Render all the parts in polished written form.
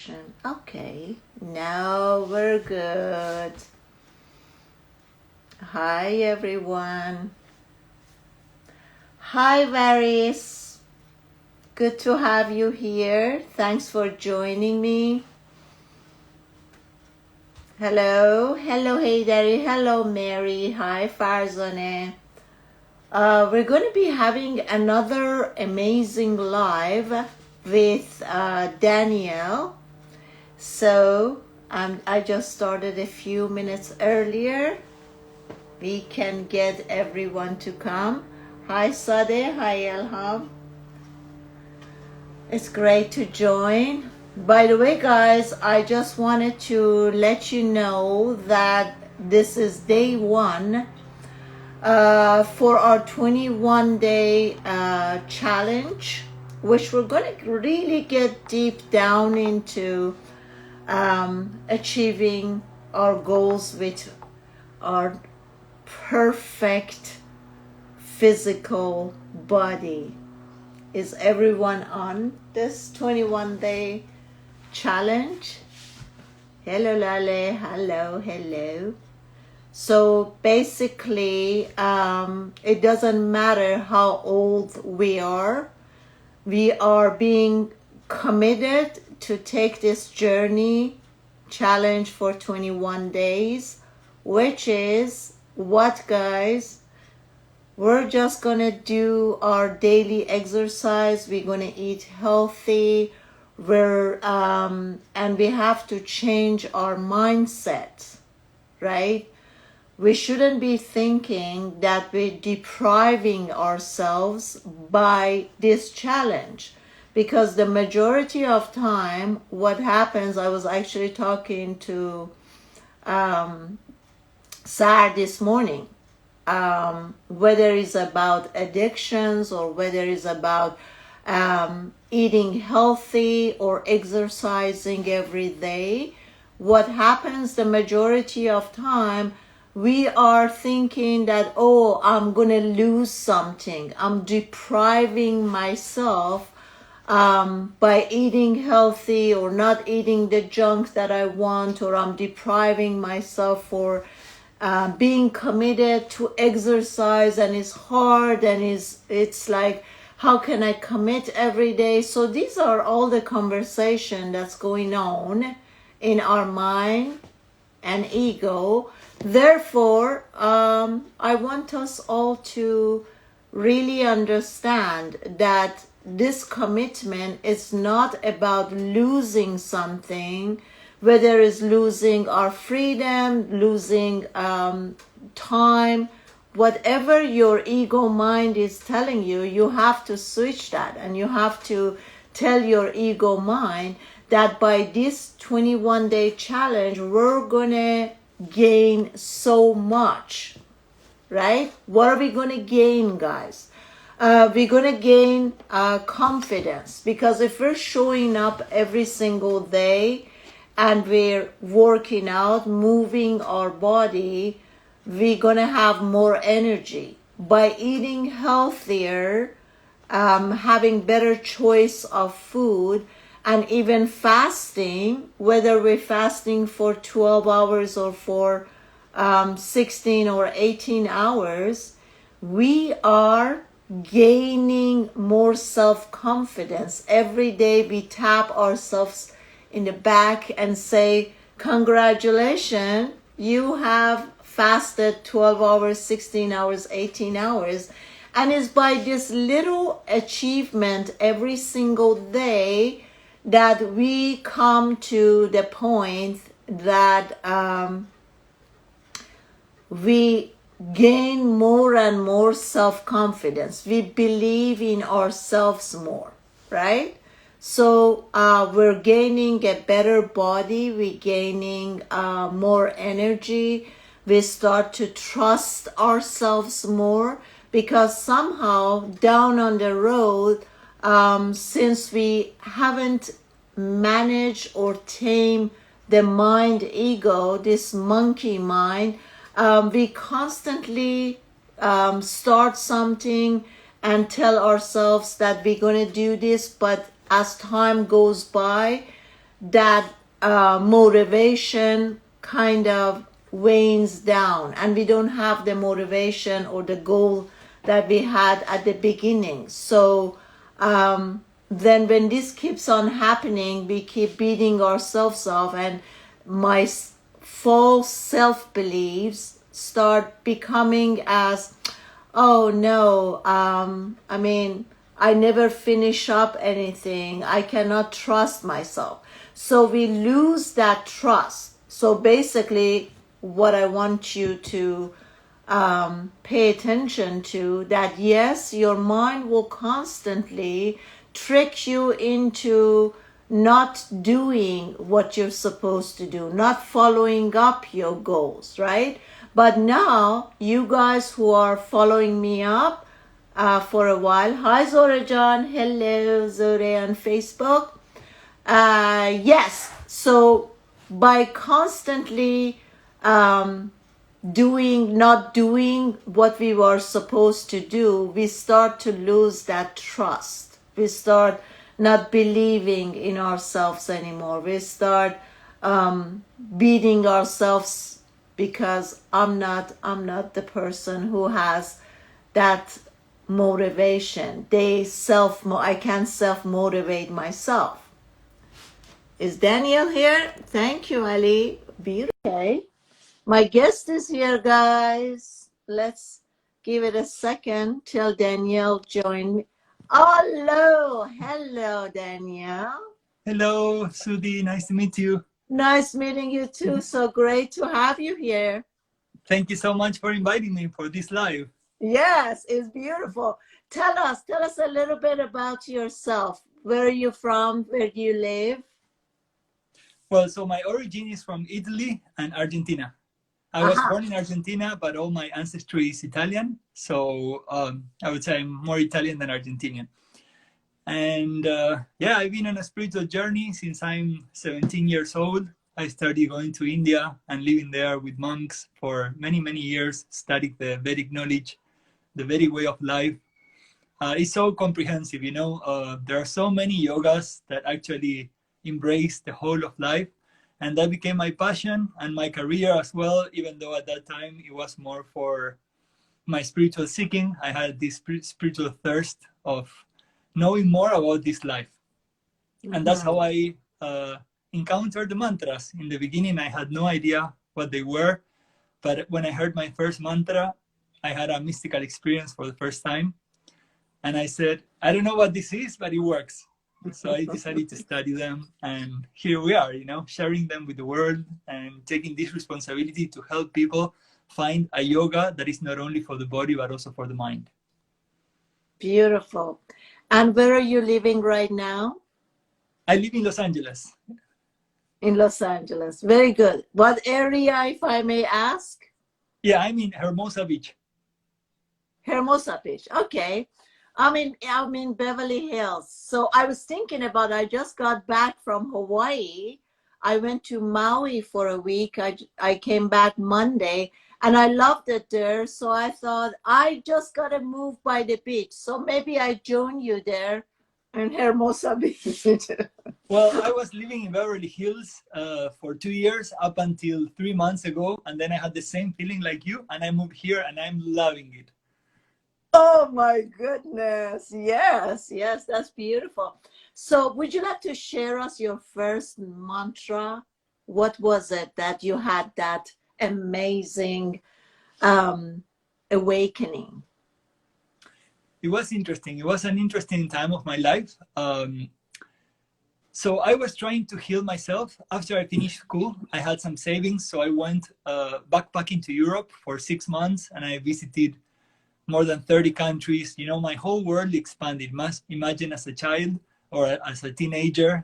connection. Okay, now we're good. Hi everyone. Hi Varys. Good to have you here. Thanks for joining me. Hello. Hello Haydari. Hello Mary. Hi Farzaneh. We're going to be having another amazing live with Danielle. So I just started a few minutes earlier. We can get everyone to come. Hi Sadeh, hi Elham. It's great to join. By the way guys, I just wanted to let you know that this is day one for our 21-day challenge, which we're going to really get deep down into achieving our goals with our perfect physical body. Is everyone on this 21-day challenge? Hello Lale, hello. So basically, it doesn't matter how old we are being committed to take this journey challenge for 21 days, which is what, guys? We're just gonna do our daily exercise. We're gonna eat healthy. And we have to change our mindset, right? We shouldn't be thinking that we're depriving ourselves by this challenge, because the majority of time what happens, I was actually talking to Sar this morning, whether it's about addictions or whether it's about eating healthy or exercising every day, what happens the majority of time, we are thinking that, oh, I'm gonna lose something. I'm depriving myself by eating healthy or not eating the junk that I want, or I'm depriving myself for being committed to exercise, and it's hard, and it's like, how can I commit every day? So these are all the conversation that's going on in our mind and ego. Therefore, I want us all to really understand that this commitment is not about losing something, whether it's losing our freedom, losing time, whatever your ego mind is telling you, you have to switch that, and you have to tell your ego mind that by this 21-day challenge, we're gonna gain so much, right? What are we gonna gain, guys? We're gonna gain confidence, because if we're showing up every single day and we're working out, moving our body, we're gonna have more energy. By eating healthier, having better choice of food, and even fasting, whether we're fasting for 12 hours or for 16 or 18 hours, we are gaining more self-confidence. Every day we tap ourselves in the back and say, congratulations, you have fasted 12 hours, 16 hours, 18 hours. And it's by this little achievement every single day that we come to the point that we gain more and more self-confidence. We believe in ourselves more, right? So we're gaining a better body, we're gaining more energy, we start to trust ourselves more, because somehow down on the road, since we haven't managed or tamed the mind ego, this monkey mind, we constantly start something and tell ourselves that we're going to do this, but as time goes by, that motivation kind of wanes down, and we don't have the motivation or the goal that we had at the beginning. So then when this keeps on happening, we keep beating ourselves up, and my false self-beliefs start becoming as, oh no, I mean, I never finish up anything. I cannot trust myself. So we lose that trust. So basically, what I want you to pay attention to, that yes, your mind will constantly trick you into not doing what you're supposed to do, not following up your goals, right? But now, you guys who are following me up for a while, hi Zora John, hello Zora on Facebook. Yes, so by constantly not doing what we were supposed to do, we start to lose that trust. We start not believing in ourselves anymore. We start beating ourselves because I'm not the person who has that motivation. I can't self-motivate myself. Is Daniel here? Thank you, Ali. Beautiful. Okay. My guest is here, guys. Let's give it a second till Danielle join me. Hello, Danielle. Hello, Sudi. Nice to meet you. Nice meeting you too. So great to have you here. Thank you so much for inviting me for this live. Yes, it's beautiful. Tell us a little bit about yourself. Where are you from? Where do you live? Well, so my origin is from Italy and Argentina. I was born in Argentina, but all my ancestry is Italian. So I would say I'm more Italian than Argentinian. And yeah, I've been on a spiritual journey since I'm 17 years old. I started going to India and living there with monks for many, many years, studied the Vedic knowledge, the Vedic way of life. It's so comprehensive, you know. There are so many yogas that actually embrace the whole of life. And that became my passion and my career as well, even though at that time it was more for my spiritual seeking. I had this spiritual thirst of knowing more about this life. And that's how I encountered the mantras. In the beginning, I had no idea what they were. But when I heard my first mantra, I had a mystical experience for the first time. And I said, I don't know what this is, but it works. So I decided to study them. And here we are, you know, sharing them with the world and taking this responsibility to help people find a yoga that is not only for the body, but also for the mind. Beautiful. And where are you living right now? I live in Los Angeles. In Los Angeles. Very good. What area, if I may ask? Yeah, I'm in Hermosa Beach. Hermosa Beach. Okay. I'm in Beverly Hills. So I was thinking about, I just got back from Hawaii. I went to Maui for a week. I came back Monday and I loved it there. So I thought I just got to move by the beach. So maybe I join you there in Hermosa Beach. Well, I was living in Beverly Hills for 2 years up until 3 months ago. And then I had the same feeling like you. And I moved here and I'm loving it. Oh my goodness. Yes, that's beautiful. So would you like to share us your first mantra? What was it that you had that amazing awakening? It was interesting. It was an interesting time of my life. So I was trying to heal myself. After I finished school, I had some savings. So I went backpacking to Europe for 6 months and I visited more than 30 countries. You know, my whole world expanded. Imagine as a child or as a teenager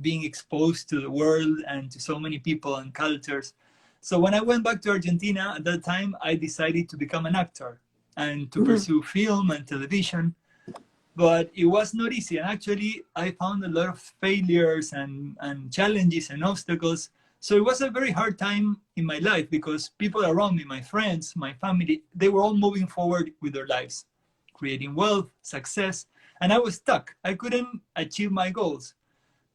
being exposed to the world and to so many people and cultures. So when I went back to Argentina, at that time, I decided to become an actor and to pursue film and television. But it was not easy. And actually, I found a lot of failures and challenges and obstacles. So it was a very hard time in my life because people around me, my friends, my family, they were all moving forward with their lives, creating wealth, success, and I was stuck. I couldn't achieve my goals.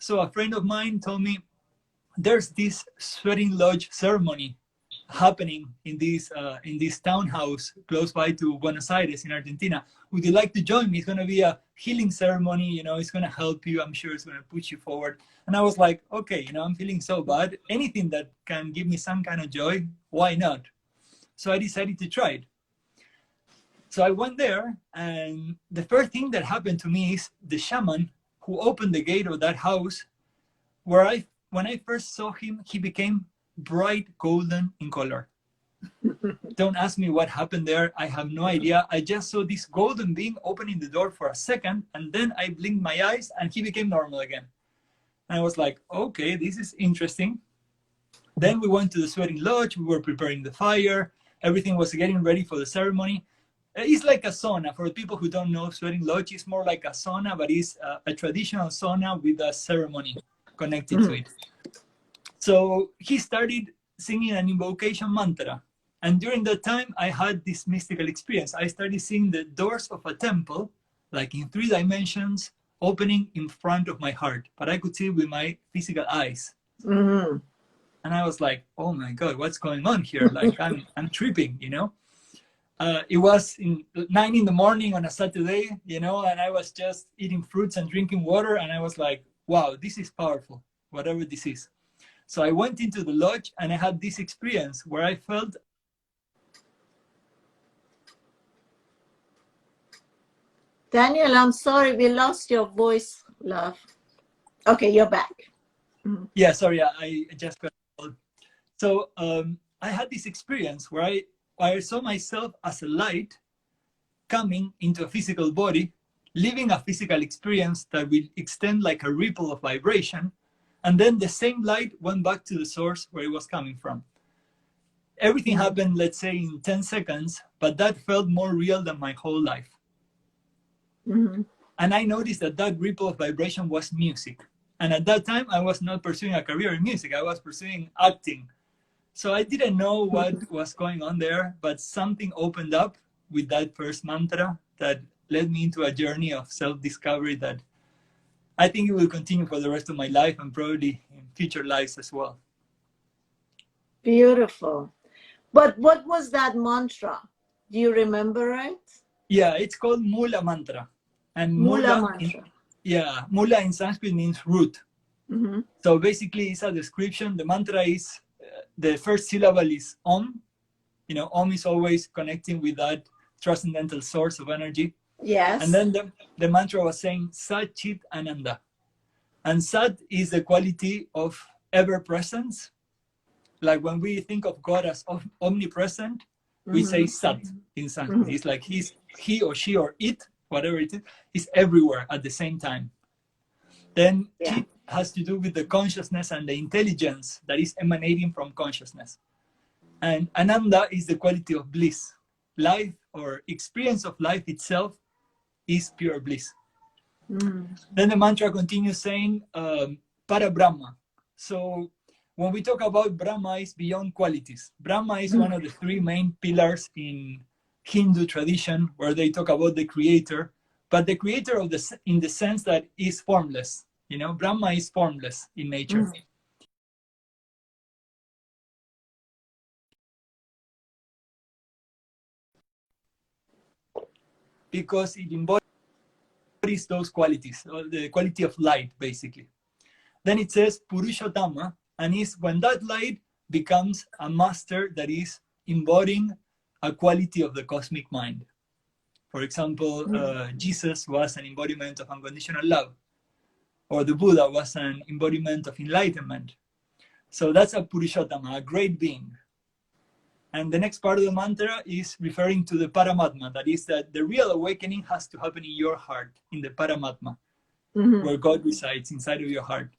So a friend of mine told me, there's this sweating lodge ceremony happening in this townhouse close by to Buenos Aires in Argentina. Would you like to join me? It's going to be a healing ceremony. You know, it's going to help you. I'm sure it's going to push you forward. And I was like, okay, you know, I'm feeling so bad. Anything that can give me some kind of joy, why not? So I decided to try it. So I went there, and the first thing that happened to me is the shaman who opened the gate of that house, when I first saw him, he became bright golden in color. Don't ask me what happened there. I have no idea. I just saw this golden being opening the door for a second, and then I blinked my eyes and he became normal again. And I was like, okay, this is interesting. Then we went to the sweating lodge. We were preparing the fire. Everything was getting ready for the ceremony. It's like a sauna. For people who don't know, sweating lodge is more like a sauna, but it's a traditional sauna with a ceremony connected to it. So he started singing an invocation mantra. And during that time, I had this mystical experience. I started seeing the doors of a temple, like in 3 dimensions, opening in front of my heart. But I could see it with my physical eyes. Mm-hmm. And I was like, oh my God, what's going on here? Like I'm tripping, you know? It was 9 in the morning on a Saturday, you know, and I was just eating fruits and drinking water. And I was like, wow, this is powerful, whatever this is. So I went into the lodge and I had this experience where I felt. Daniel, I'm sorry, we lost your voice, love. Okay, you're back. Mm-hmm. Yeah, sorry, I just got. So I had this experience where I saw myself as a light coming into a physical body, living a physical experience that will extend like a ripple of vibration. And then the same light went back to the source where it was coming from. Everything happened, let's say, in 10 seconds, but that felt more real than my whole life. Mm-hmm. And I noticed that that ripple of vibration was music. And at that time, I was not pursuing a career in music. I was pursuing acting. So I didn't know what was going on there, but something opened up with that first mantra that led me into a journey of self-discovery that I think it will continue for the rest of my life and probably in future lives as well. Beautiful. But what was that mantra? Do you remember it? Yeah, it's called Mula mantra. And Mula mantra. Mula in Sanskrit means root. Mm-hmm. So basically it's a description. The mantra is, the first syllable is Om. You know, Om is always connecting with that transcendental source of energy. Yes. And then the mantra was saying Sat Chit Ananda. And Sat is the quality of ever-presence. Like when we think of God as omnipresent, we say Sat in Sanskrit. It's like he or she or it, whatever it is everywhere at the same time. Then Chit has to do with the consciousness and the intelligence that is emanating from consciousness. And Ananda is the quality of bliss. Life or experience of life itself is pure bliss. Then the mantra continues saying Para Brahma. So when we talk about Brahma, is beyond qualities. Brahma is one of the 3 main pillars in Hindu tradition, where they talk about the creator, but the creator of in the sense that is formless. You know, Brahma is formless in nature. Because it embodies those qualities, the quality of light, basically. Then it says Purushottama, and is when that light becomes a master that is embodying a quality of the cosmic mind. For example, Jesus was an embodiment of unconditional love, or the Buddha was an embodiment of enlightenment. So that's a Purushottama, a great being. And the next part of the mantra is referring to the Paramatma, that is that the real awakening has to happen in your heart, in the Paramatma, where God resides inside of your heart.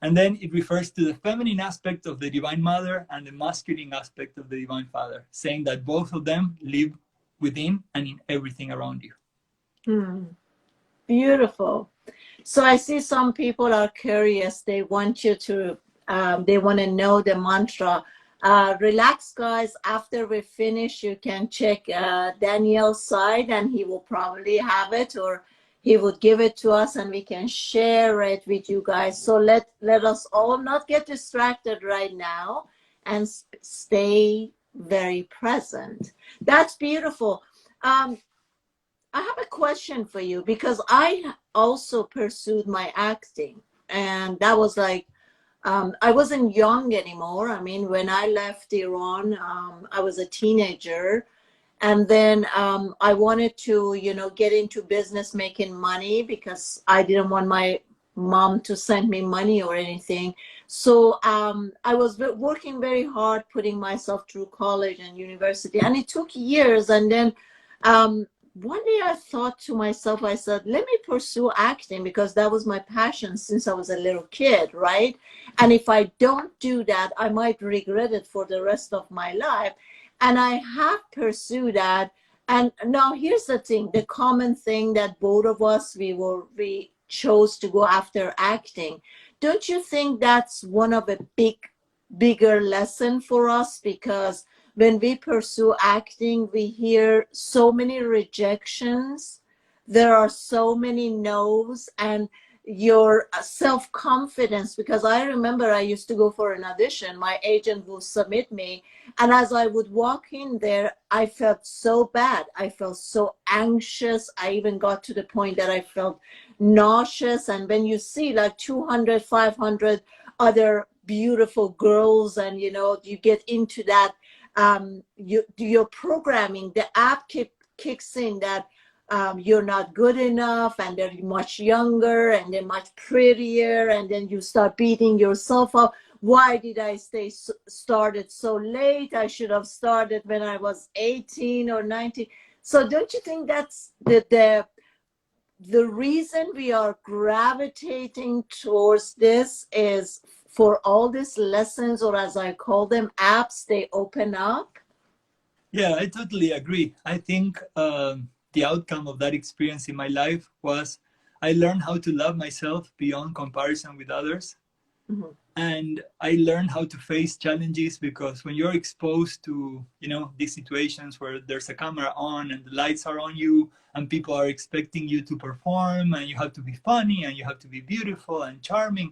And then it refers to the feminine aspect of the Divine Mother and the masculine aspect of the Divine Father, saying that both of them live within and in everything around you. Beautiful. So I see some people are curious. They want you to, they want to know the mantra. Relax, guys. After we finish, you can check Daniel's side and he will probably have it, or he would give it to us and we can share it with you guys. So let us all not get distracted right now and stay very present. That's beautiful. I have a question for you because I also pursued my acting, and that was like I wasn't young anymore. I mean, when I left Iran, I was a teenager, and then I wanted to, get into business, making money because I didn't want my mom to send me money or anything. So I was working very hard, putting myself through college and university, and it took years. And then um, one day I thought to myself, I said, let me pursue acting because that was my passion since I was a little kid, right? And if I don't do that, I might regret it for the rest of my life. And I have pursued that. And now here's the thing, the common thing that both of us, we chose to go after acting. Don't you think that's one of a bigger lesson for us? Because when we pursue acting, we hear so many rejections. There are so many no's, and your self-confidence, because I remember I used to go for an audition, my agent will submit me, and as I would walk in there, I felt so bad. I felt so anxious. I even got to the point that I felt nauseous. And when you see like 200, 500 other beautiful girls, and you get into that, your programming, the app kicks in that you're not good enough, and they're much younger and they're much prettier, and then you start beating yourself up. Why did I started so late? I should have started when I was 18 or 19. So don't you think that's the reason we are gravitating towards this is for all these lessons, or as I call them, apps they open up? Yeah, I totally agree. I think the outcome of that experience in my life was I learned how to love myself beyond comparison with others. Mhm. And I learned how to face challenges, because when you're exposed to, these situations where there's a camera on and the lights are on you and people are expecting you to perform and you have to be funny and you have to be beautiful and charming,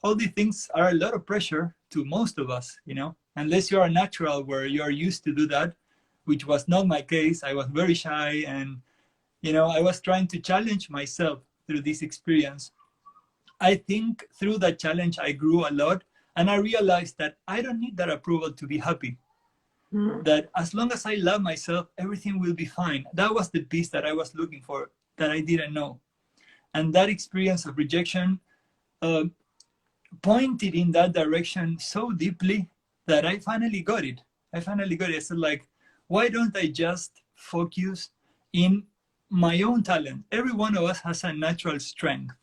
all these things are a lot of pressure to most of us, unless you're a natural where you're used to do that, which was not my case. I was very shy, and, I was trying to challenge myself through this experience. I think through that challenge, I grew a lot, and I realized that I don't need that approval to be happy. Mhm. That as long as I love myself, everything will be fine. That was the peace that I was looking for, that I didn't know. And that experience of rejection uh, pointed in that direction so deeply that I finally got it. I said, like, why don't I just focus in my own talent? Every one of us has a natural strength.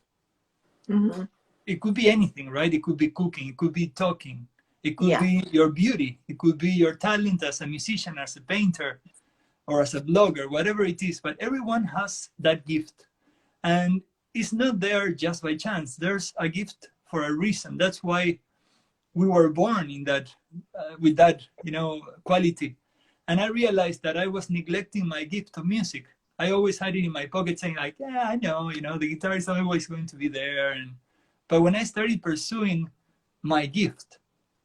Mhm. It could be anything, right? It could be cooking, it could be talking, it could Yeah. be your beauty, it could be your talent as a musician, as a painter, or as a blogger, whatever it is. But everyone has that gift, and it's not there just by chance. There's a gift for a reason. That's why we were born in that, with that, quality. And I realized that I was neglecting my gift of music. I always had it in my pocket, saying like, yeah, I know, the guitar is always going to be there. But when I started pursuing my gift,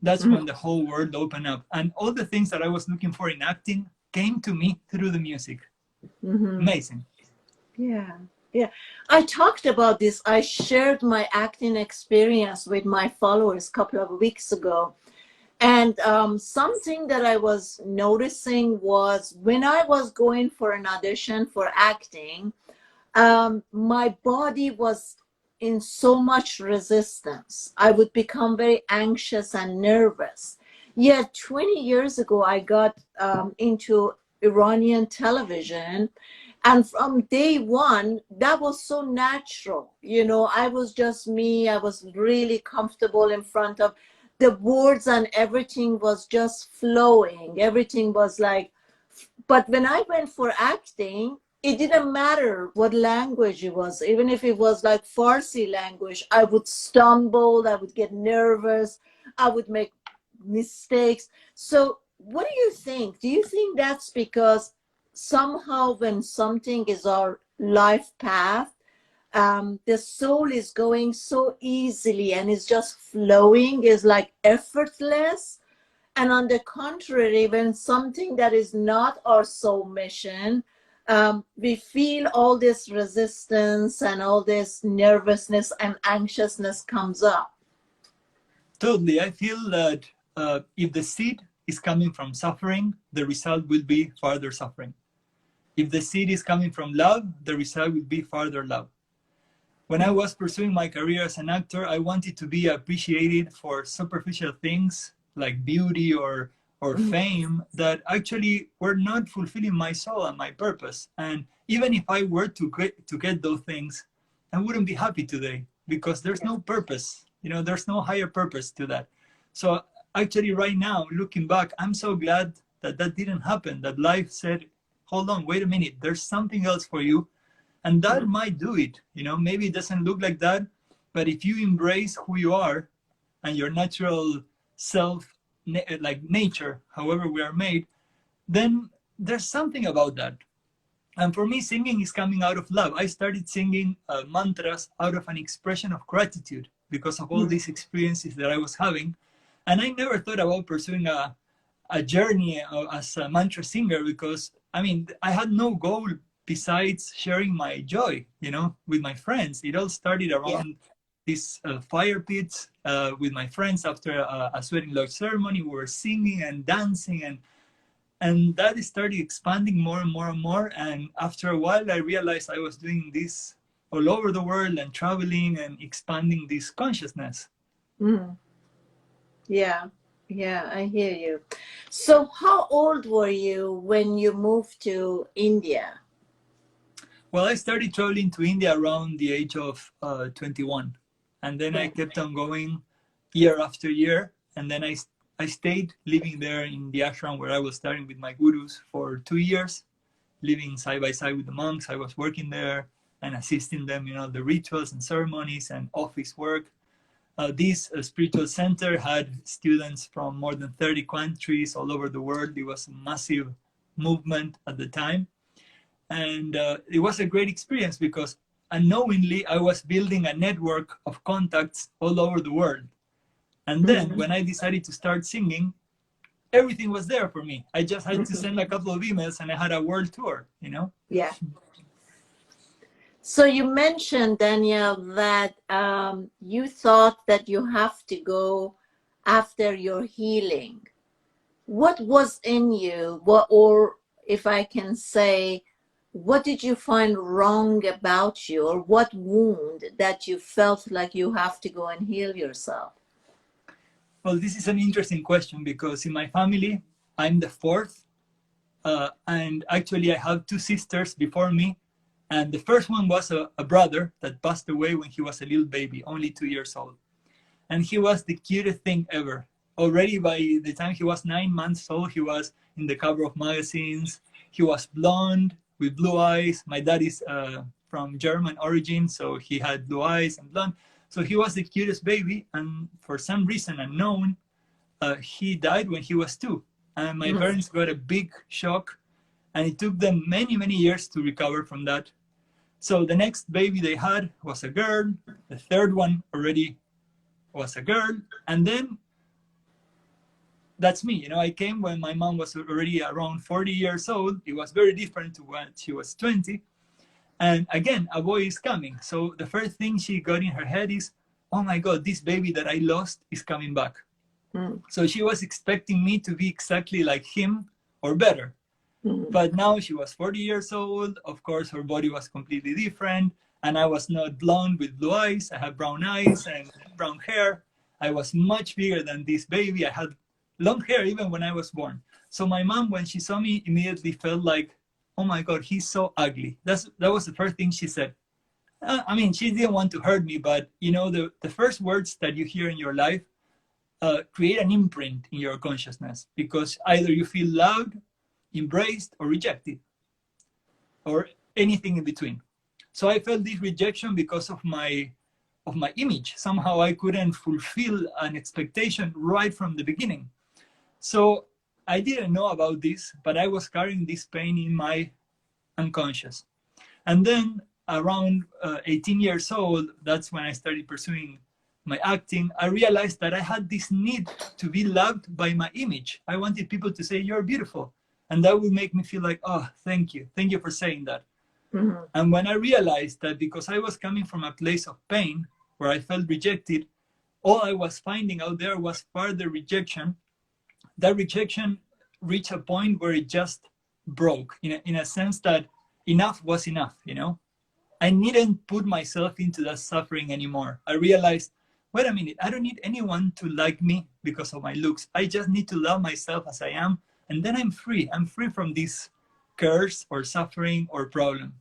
that's Mhm. when the whole world opened up, and all the things that I was looking for in acting came to me through the music. Mhm. Amazing. Yeah. Yeah. I talked about this. I shared my acting experience with my followers a couple of weeks ago. And something that I was noticing was when I was going for an audition for acting, my body was in so much resistance. I would become very anxious and nervous. Yet 20 years ago, I got into Iranian television. And from day one, that was so natural. I was just me. I was really comfortable in front of the words, and everything was just flowing. Everything was like, but when I went for acting, it didn't matter what language it was. Even if it was like Farsi language, I would stumble, I would get nervous, I would make mistakes. So what do you think? Do you think that's because somehow when something is our life path, the soul is going so easily and is just flowing, is like effortless. And on the contrary, when something that is not our soul mission, we feel all this resistance and all this nervousness and anxiousness comes up. Totally. I feel that if the seed is coming from suffering, the result will be further suffering. If the seed is coming from love, the result will be further love. When I was pursuing my career as an actor, I wanted to be appreciated for superficial things like beauty or fame that actually were not fulfilling my soul and my purpose. And even if I were to get those things, I wouldn't be happy today because there's no purpose. You know, there's no higher purpose to that. So actually right now, looking back, I'm so glad that that didn't happen, that life said, hold on, wait a minute, there's something else for you. And that might do it. You know, maybe it doesn't look like that, but if you embrace who you are and your natural self, like nature, however we are made, then there's something about that. And for me, singing is coming out of love. I started singing mantras out of an expression of gratitude because of all these experiences that I was having. And I never thought about pursuing a journey as a mantra singer because, I mean, I had no goal besides sharing my joy, you know, with my friends. It all started around these fire pits with my friends after a sweating lodge ceremony. We were singing and dancing, and that started expanding more and more and more. And after a while, I realized I was doing this all over the world and traveling and expanding this consciousness. Yeah, yeah, I hear you. So, how old were you when you moved to India? Well, I started traveling to India around the age of 21. And then I Yeah. kept on going year after year. And then I stayed living there in the ashram where I was studying with my gurus for 2 years, living side by side with the monks. I was working there and assisting them, you know, the rituals and ceremonies and office work. This spiritual center had students from more than 30 countries all over the world. It was a massive movement at the time. And it was a great experience because unknowingly I was building a network of contacts all over the world. And then when I decided to start singing, everything was there for me. I just had to send a couple of emails and I had a world tour, you know? Yeah. So you mentioned, Danielle, that you thought that you have to go after your healing. What was in you? What, or if I can say, what did you find wrong about you, or what wound that you felt like you have to go and heal yourself? Well, this is an interesting question because in my family, I'm the fourth. And actually, I have two sisters before me. And the first one was a brother that passed away when he was a little baby, only 2 years old. And he was the cutest thing ever. Already by the time he was 9 months old, he was in the cover of magazines. He was blonde with blue eyes. My dad is from German origin, so he had blue eyes and blonde. So he was the cutest baby. And for some reason unknown, he died when he was 2. And my parents got a big shock. And it took them many, many years to recover from that. So the next baby they had was a girl. The third one already was a girl. And then that's me. You know, I came when my mom was already around 40 years old. It was very different to when she was 20. And again, a boy is coming. So the first thing she got in her head is, oh my God, this baby that I lost is coming back. So she was expecting me to be exactly like him or better. But now she was 40 years old. Of course, her body was completely different. And I was not blonde with blue eyes. I had brown eyes and brown hair. I was much bigger than this baby. I had long hair even when I was born. So my mom, when she saw me, immediately felt like, oh my God, he's so ugly. That was the first thing she said. I mean, she didn't want to hurt me, but you know, the first words that you hear in your life create an imprint in your consciousness because either you feel loved, embraced, or rejected, or anything in between. So I felt this rejection because of my image. Somehow I couldn't fulfill an expectation right from the beginning. So I didn't know about this, but I was carrying this pain in my unconscious. And then around 18 years old, that's when I started pursuing my acting. I realized that I had this need to be loved by my image. I wanted people to say, "You're beautiful." And that would make me feel like, "Oh, thank you. Thank you for saying that." Mm-hmm. And when I realized that because I was coming from a place of pain where I felt rejected, all I was finding out there was further rejection. That rejection reached a point where it just broke in a sense that enough was enough, you know? I needn't put myself into that suffering anymore. I realized, wait a minute, I don't need anyone to like me because of my looks. I just need to love myself as I am. And then I'm free. I'm free from this curse or suffering or problem.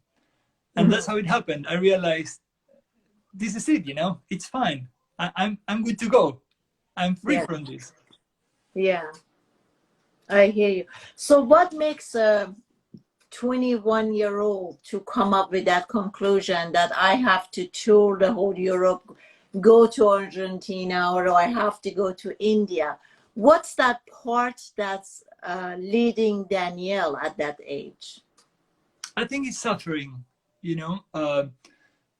And that's how it happened. I realized this is it, you know, it's fine. I'm good to go. I'm free Yeah, from this. yeah, I hear you. So, what makes a 21-year-old to come up with that conclusion that I have to tour the whole Europe, go to Argentina, or I have to go to India? What's that part that's leading Danielle at that age? I think it's suffering, you know.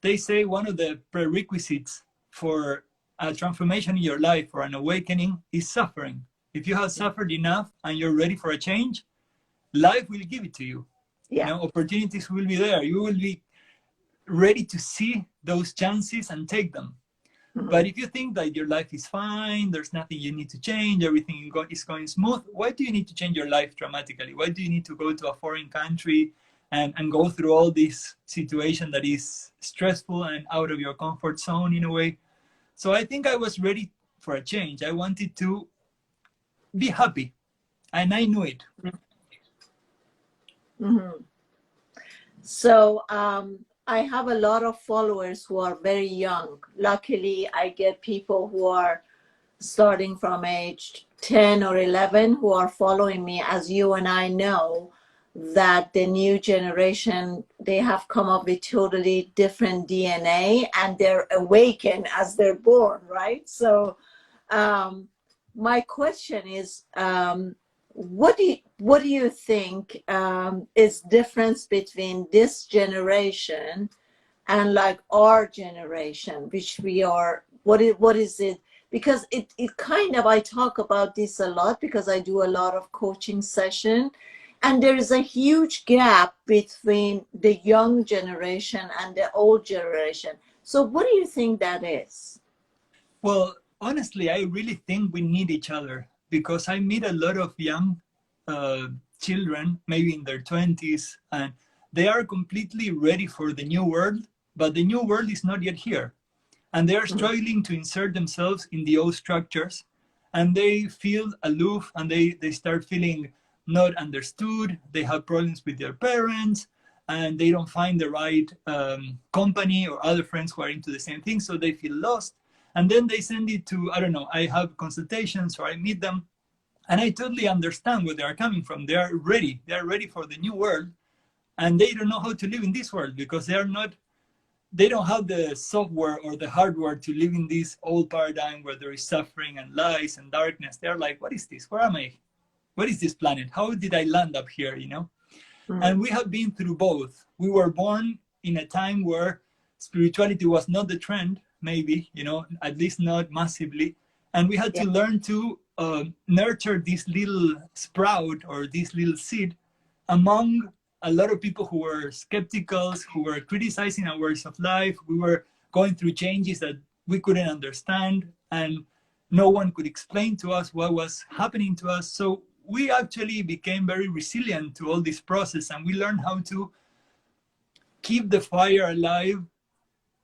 They say one of the prerequisites for a transformation in your life or an awakening is suffering. If you have suffered enough and you're ready for a change, life will give it to you. You Yeah. know, opportunities will be there. You will be ready to see those chances and take them. Mhm. But if you think that your life is fine, there's nothing you need to change, everything is going smooth, why do you need to change your life dramatically? Why do you need to go to a foreign country and go through all this situation that is stressful and out of your comfort zone in a way? So I think I was ready for a change. I wanted to be happy, and I knew it. Mhm. So I have a lot of followers who are very young. Luckily, I get people who are starting from age 10 or 11 who are following me. As you and I know, that the new generation, they have come up with totally different DNA and they're awakened as they're born, right? So um, my question is, what do you think is difference between this generation and like our generation, which we are? What is it? Because it kind of, I talk about this a lot because I do a lot of coaching session, and there is a huge gap between the young generation and the old generation. So what do you think that is? Well, honestly, I really think we need each other because I meet a lot of young uh, children, maybe in their 20s, and they are completely ready for the new world, but the new world is not yet here. And they are struggling to insert themselves in the old structures, and they feel aloof and they start feeling not understood. They have problems with their parents, and they don't find the right company or other friends who are into the same thing, so they feel lost. And then they send it to, I don't know, I have consultations or I meet them, and I totally understand where they are coming from. They are ready for the new world, and they don't know how to live in this world because they don't have the software or the hardware to live in this old paradigm where there is suffering and lies and darkness. They're like, what is this? Where am I? What is this planet? How did I land up here? You know? And we have been through both. We were born in a time where spirituality was not the trend, maybe, you know, at least not massively. And we had Yeah. to learn to nurture this little sprout or this little seed among a lot of people who were skeptical, who were criticizing our ways of life. We were going through changes that we couldn't understand, and no one could explain to us what was happening to us. So we actually became very resilient to all this process, and we learned how to keep the fire alive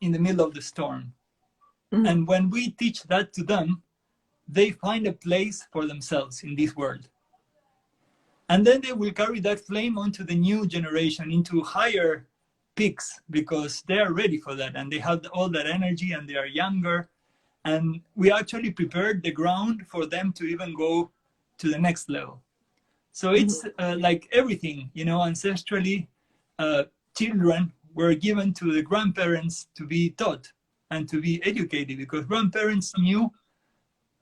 in the middle of the storm. Mhm. And when we teach that to them, they find a place for themselves in this world. And then they will carry that flame onto the new generation, into higher peaks, because they are ready for that and they have all that energy and they are younger. And we actually prepared the ground for them to even go to the next level. So it's like everything, you know, ancestrally, uh, children were given to the grandparents to be taught and to be educated, because grandparents knew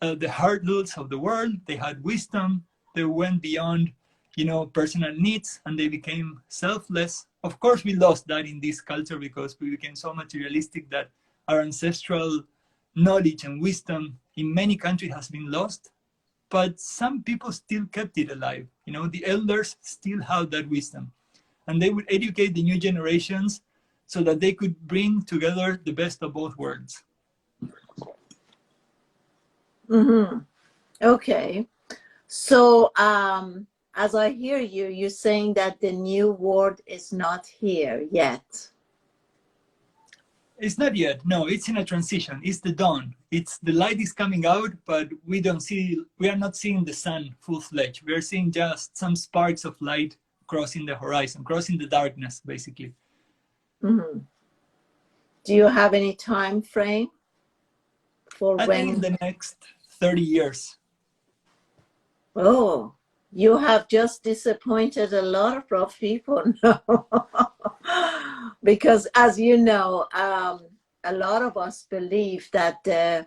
the hurdles of the world. They had wisdom. They went beyond, you know, personal needs, and they became selfless Of course, we lost that in this culture because we became so materialistic that our ancestral knowledge and wisdom in many countries has been lost. But some people still kept it alive. You know, the elders still have that wisdom, and they would educate the new generations so that they could bring together the best of both worlds. Mm-hmm. Okay. So, as I hear you, you're saying that the new world is not here yet. It's not yet. No, it's in a transition. It's the dawn. It's the light is coming out, but we are not seeing the sun full-fledged. We are seeing just some sparks of light crossing the horizon, crossing the darkness, basically. Mm-hmm. Do you have any time frame for I think in when? the next 30 years. Oh, you have just disappointed a lot of people now. Because as you know, a lot of us believe that the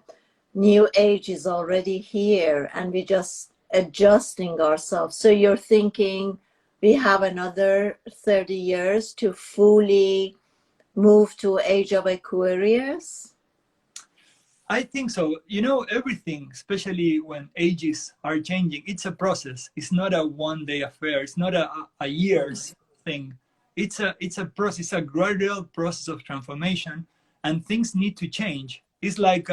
new age is already here and we're just adjusting ourselves. So you're thinking we have another 30 years to fully move to age of Aquarius? I think so. You know, everything, especially when ages are changing, it's a process. It's not a one-day affair. It's not a year's thing. It's a process, a gradual process of transformation, and things need to change. It's like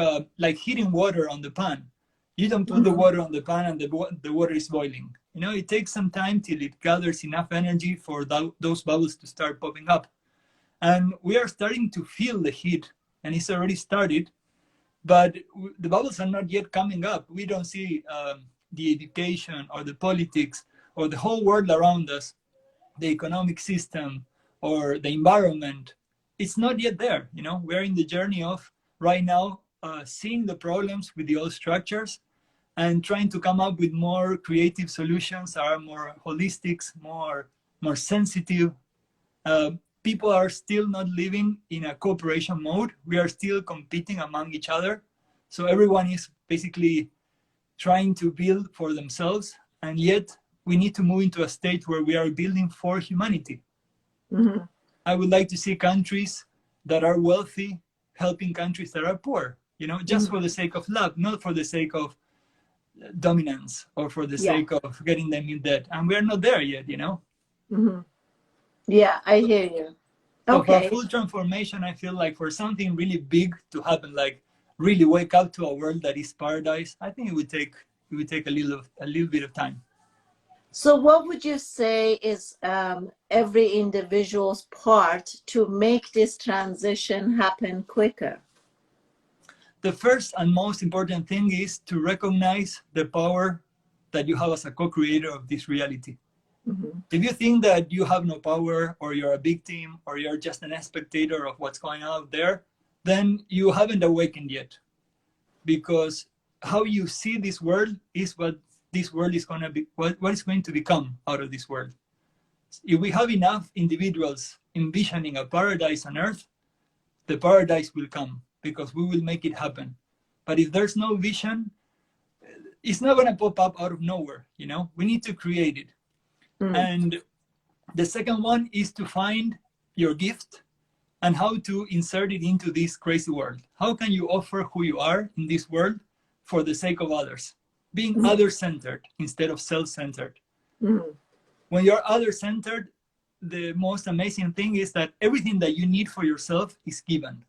heating water on the pan. You don't put the Mm-hmm. water on the pan and the water is boiling. You know, it takes some time till it gathers enough energy for those bubbles to start popping up. And we are starting to feel the heat, and it's already started, but the bubbles are not yet coming up. We don't see the education or the politics or the whole world around us, the economic system or the environment. It's not yet there. You know, we're in the journey of right now seeing the problems with the old structures and trying to come up with more creative solutions that are more holistic, more sensitive. People are still not living in a cooperation mode. We are still competing among each other. So everyone is basically trying to build for themselves. And yet we need to move into a state where we are building for humanity. Mm-hmm. I would like to see countries that are wealthy helping countries that are poor, you know, just for the sake of love, not for the sake of dominance or for the Yeah. sake of getting them in debt. And we're not there yet, you know. Mm-hmm. Yeah, I hear you. So for a Okay. full transformation, I feel like for something really big to happen, like really wake up to a world that is paradise, I think it would take a little bit of time. So what would you say is every individual's part to make this transition happen quicker? The first and most important thing is to recognize the power that you have as a co-creator of this reality. Mm-hmm. If you think that you have no power or you're a victim or you're just an spectator of what's going on out there, then you haven't awakened yet. Because how you see this world is what this world is going to be, what is going to become out of this world. If we have enough individuals envisioning a paradise on earth, the paradise will come because we will make it happen. But if there's no vision, it's not going to pop up out of nowhere. You know, we need to create it. Mm. And the second one is to find your gift and how to insert it into this crazy world. How can you offer who you are in this world for the sake of others? Being Mm. other-centered instead of self-centered. Mm. When you're other-centered, the most amazing thing is that everything that you need for yourself is given.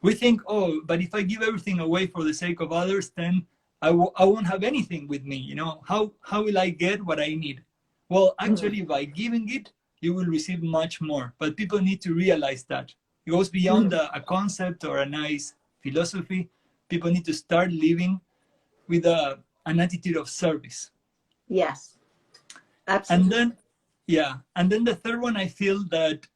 We think, oh, but if I give everything away for the sake of others, then I won't have anything with me. You know, how will I get what I need? Well, actually, by giving it, you will receive much more. But people need to realize that. It goes beyond Mm. a concept or a nice philosophy. People need to start living with an attitude of service. Yes, And absolutely. then, yeah, and then the third one, I feel that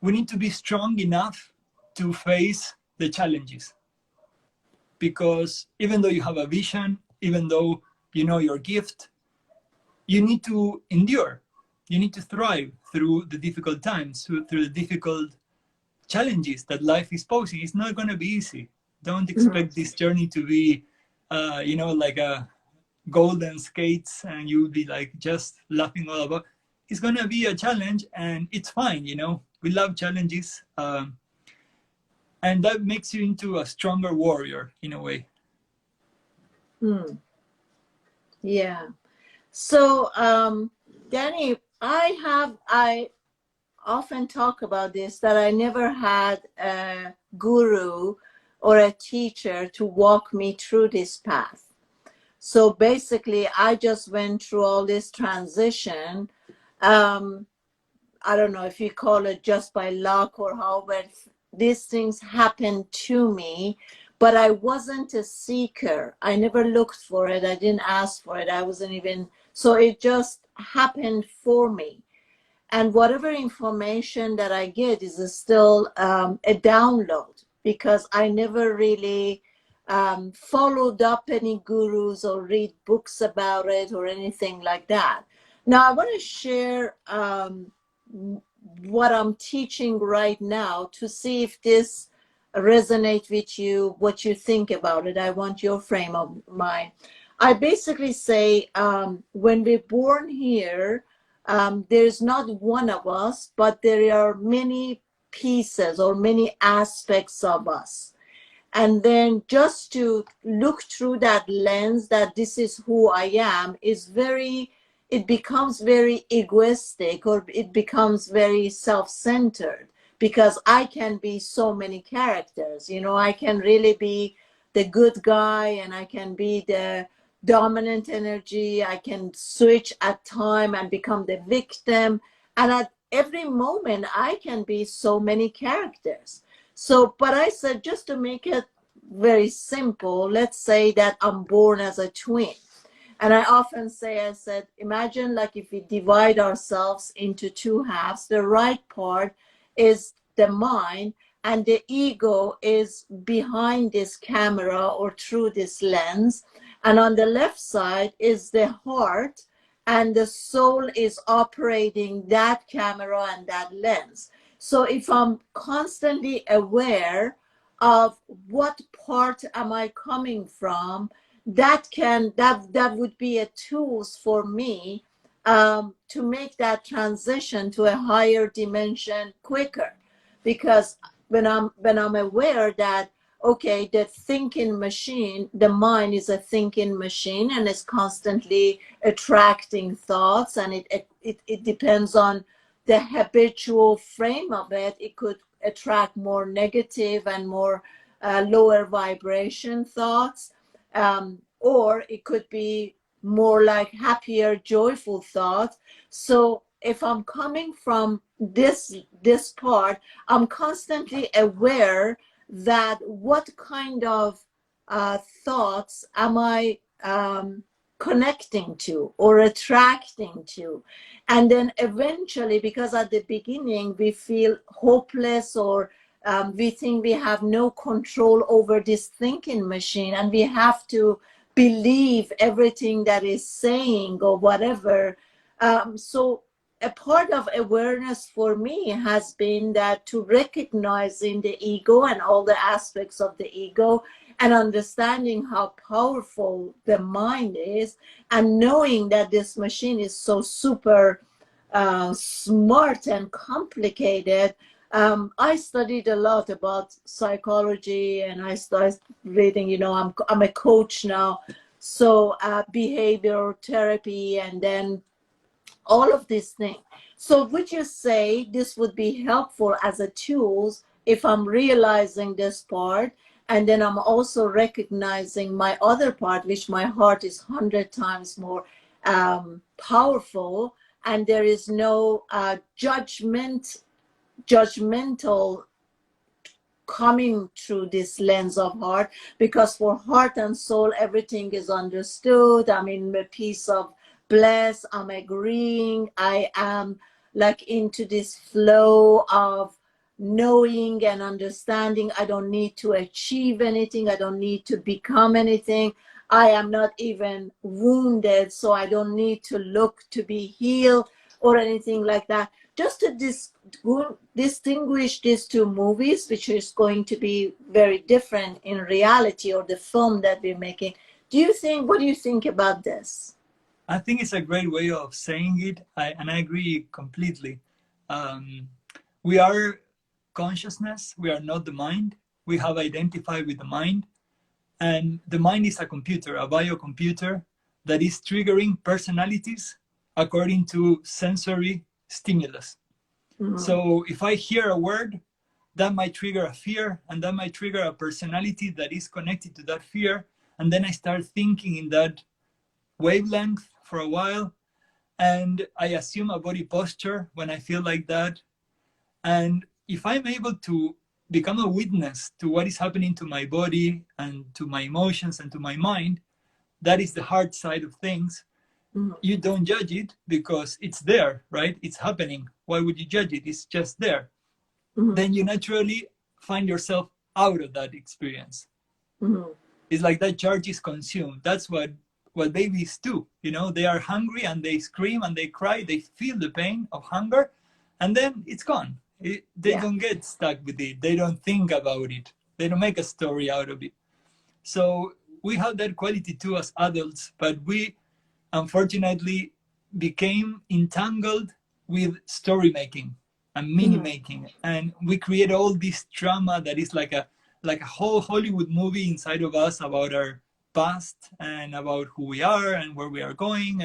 we need to be strong enough to face the challenges. Because even though you have a vision, even though you know your gift, you need to endure. You need to thrive through the difficult times, through the difficult challenges that life is posing. It's not going to be easy. Don't Mm. expect this journey to be, like a golden skates and you'll be like just laughing all about. it's gonna be a challenge, and it's fine. We love challenges, and that makes you into a stronger warrior in a way. Yeah. So, Danny, I often talk about this, that I never had a guru or a teacher to walk me through this path. So basically, I just went through all this transition. I don't know if you call it just by luck or how, but these things happened to me. But I wasn't a seeker. I never looked for it. I didn't ask for it. I wasn't even, so it just happened for me. And whatever information that I get is still a download, because I never really followed up any gurus or read books about it or anything like that. Now, I want to share what I'm teaching right now to see if this resonates with you, what you think about it. I want your frame of mind. I basically say when we're born here, there's not one of us, but there are many pieces or many aspects of us. And then just to look through that lens that this is who I am is very, it becomes very egoistic, or it becomes very self-centered, because I can be so many characters. I can really be the good guy, and I can be the dominant energy. I can switch at time and become the victim. And at every moment, I can be so many characters. So, but I said, just to make it very simple, let's say that I'm born as a twin. And I often say, I said, imagine like if we divide ourselves into two halves, the right part is the mind, and the ego is behind this camera or through this lens. And on the left side is the heart, and the soul is operating that camera and that lens. So if I'm constantly aware of what part am I coming from, that would be a tools for me to make that transition to a higher dimension quicker. Because when I'm aware that, okay, the thinking machine, the mind is a thinking machine, and it's constantly attracting thoughts, and it depends on the habitual frame of it. It could attract more negative and more lower vibration thoughts, or it could be more like happier, joyful thoughts. So if I'm coming from this part, I'm constantly aware that what kind of thoughts am I connecting to or attracting to. And then eventually, because at the beginning we feel hopeless, or we think we have no control over this thinking machine, and we have to believe everything that is saying or whatever. So a part of awareness for me has been that to recognizing the ego and all the aspects of the ego, and understanding how powerful the mind is, and knowing that this machine is so super smart and complicated. I studied a lot about psychology, and I started reading, I'm a coach now. So behavioral therapy, and then all of these things. So would you say this would be helpful as a tools if I'm realizing this part, and then I'm also recognizing my other part, which my heart is 100 times more powerful, and there is no judgmental coming through this lens of heart, because for heart and soul everything is understood. I'm in a piece of bliss, I'm agreeing, I am like into this flow of knowing and understanding. I don't need to achieve anything, I don't need to become anything, I am not even wounded, so I don't need to look to be healed or anything like that. Just to distinguish these two movies, which is going to be very different in reality, or the film that we're making. What do you think about this? I think it's a great way of saying it, and I agree completely. Um, we are consciousness, we are not the mind. We have identified with the mind, and the mind is a computer, a biocomputer that is triggering personalities according to sensory stimulus. So if I hear a word, that might trigger a fear, and that might trigger a personality that is connected to that fear. And then I start thinking in that wavelength for a while, and I assume a body posture when I feel like that. And if I'm able to become a witness to what is happening to my body and to my emotions and to my mind, that is the hard side of things. You don't judge it because it's there, right? It's happening. Why would you judge it? It's just there. Then you naturally find yourself out of that experience. It's like that charge is consumed. That's what babies do. You know, they are hungry and they scream and they cry. They feel the pain of hunger, and then it's gone. They don't get stuck with it. They don't think about it. They don't make a story out of it. So we have that quality too as adults, but we unfortunately became entangled with story making and mini making, and we create all this drama that is like a whole Hollywood movie inside of us about our past and about who we are and where we are going,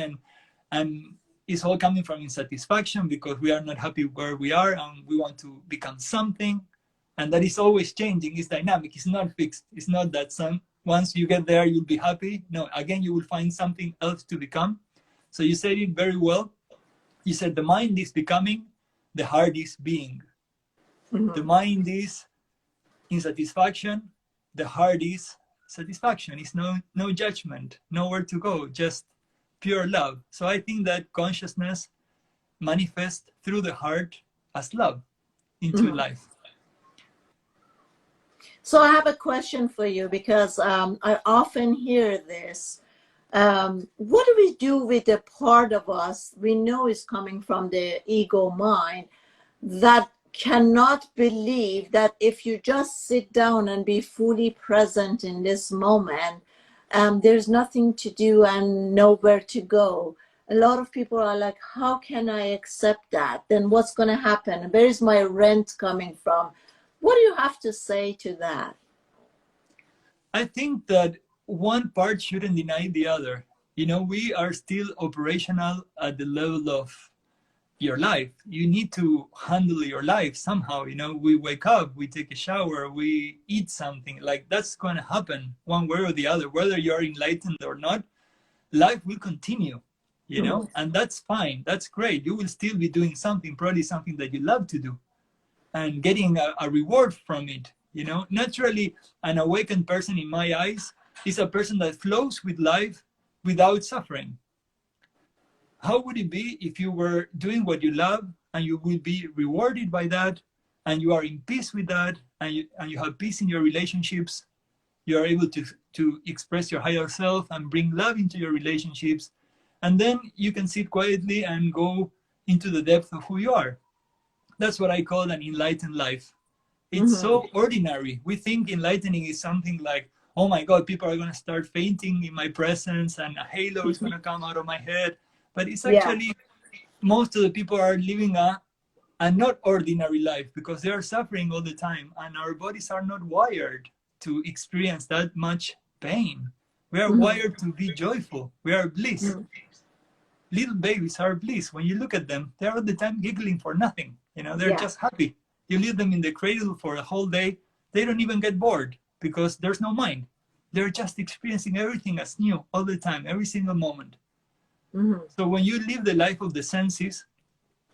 and it's all coming from insatisfaction because we are not happy where we are and we want to become something, and that is always changing. It's dynamic. It's not fixed. It's not that once you get there you'll be happy. No, again you will find something else to become. So you said it very well. You said the mind is becoming, the heart is being. The mind is insatisfaction, the heart is satisfaction. It's no judgment, nowhere to go, just pure love. So I think that consciousness manifests through the heart as love into life. So I have a question for you, because I often hear this. What do we do with the part of us we know is coming from the ego mind that cannot believe that if you just sit down and be fully present in this moment, there's nothing to do and nowhere to go? A lot of people are like, how can I accept that? Then what's going to happen? Where is my rent coming from? What do you have to say to that? I think that one part shouldn't deny the other. You know, we are still operational at the level of your life. You need to handle your life somehow. You know, we wake up, we take a shower, we eat something. Like, that's going to happen one way or the other. Whether you're enlightened or not, life will continue, you know, and that's fine. That's great. You will still be doing something, probably something that you love to do, and getting a reward from it. You know, naturally, an awakened person in my eyes is a person that flows with life without suffering. How would it be if you were doing what you love and you will be rewarded by that, and you are in peace with that, and you have peace in your relationships? You are able to express your higher self and bring love into your relationships, and then you can sit quietly and go into the depth of who you are. That's what I call an enlightened life. It's so ordinary. We think enlightening is something like, oh my God, people are going to start fainting in my presence and a halo is going to come out of my head. But it's actually, most of the people are living a not ordinary life because they are suffering all the time, and our bodies are not wired to experience that much pain. We are wired to be joyful. We are bliss. Little babies are bliss. When you look at them, they're all the time giggling for nothing. You know, they're just happy. You leave them in the cradle for a whole day, they don't even get bored because there's no mind. They're just experiencing everything as new all the time, every single moment. So when you live the life of the senses,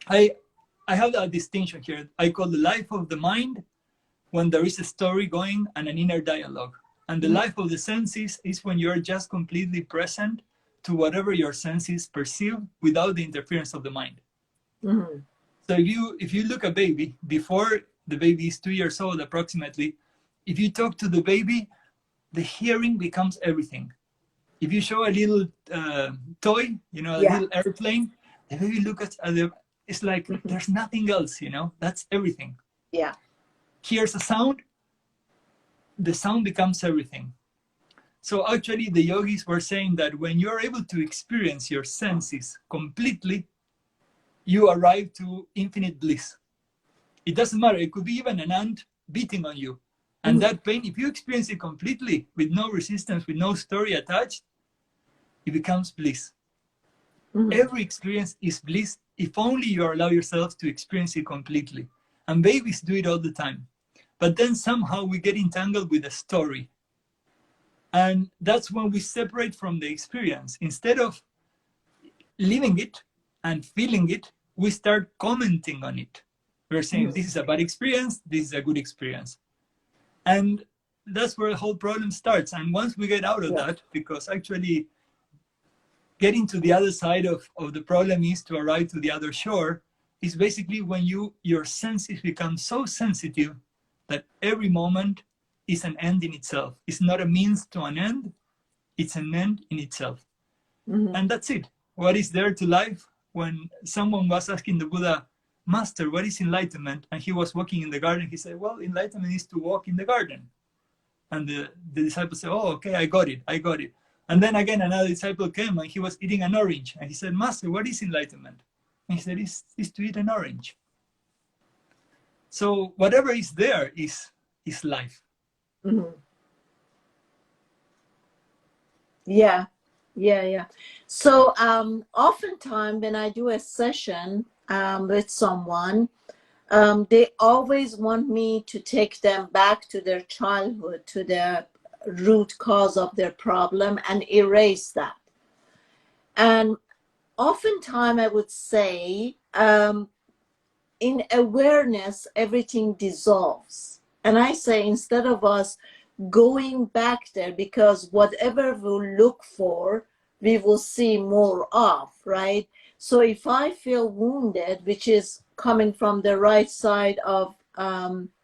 I have a distinction here. I call the life of the mind when there is a story going and an inner dialogue. And the life of the senses is when you're just completely present to whatever your senses perceive without the interference of the mind. So if you look at a baby, before the baby is 2 years old approximately, if you talk to the baby, the hearing becomes everything. If you show a little toy, you know, a little airplane, the baby looks at it, it's like there's nothing else, you know, that's everything. Hears a sound, the sound becomes everything. So actually the yogis were saying that when you're able to experience your senses completely, you arrive to infinite bliss. It doesn't matter. It could be even an ant beating on you. And that pain, if you experience it completely with no resistance, with no story attached, it becomes bliss. Every experience is bliss if only you allow yourself to experience it completely. And babies do it all the time. But then somehow we get entangled with a story. And that's when we separate from the experience. Instead of living it and feeling it, we start commenting on it. We're saying, this is a bad experience, this is a good experience. And that's where the whole problem starts. And once we get out of that, because actually getting to the other side of the problem is to arrive to the other shore, is basically when your senses become so sensitive that every moment is an end in itself. It's not a means to an end, it's an end in itself. And that's it. What is there to life? When someone was asking the Buddha, Master, what is enlightenment? And he was walking in the garden. He said, well, enlightenment is to walk in the garden. And the disciple said, oh, okay, I got it. And then again, another disciple came and he was eating an orange. And he said, Master, what is enlightenment? And he said, it's to eat an orange. So whatever is there is life. Yeah. So oftentimes when I do a session with someone, they always want me to take them back to their childhood, to the root cause of their problem, and erase that. And oftentimes I would say, in awareness, everything dissolves. And I say, instead of us going back there, because whatever we'll look for, we will see more of, right? So if I feel wounded, which is coming from the right side of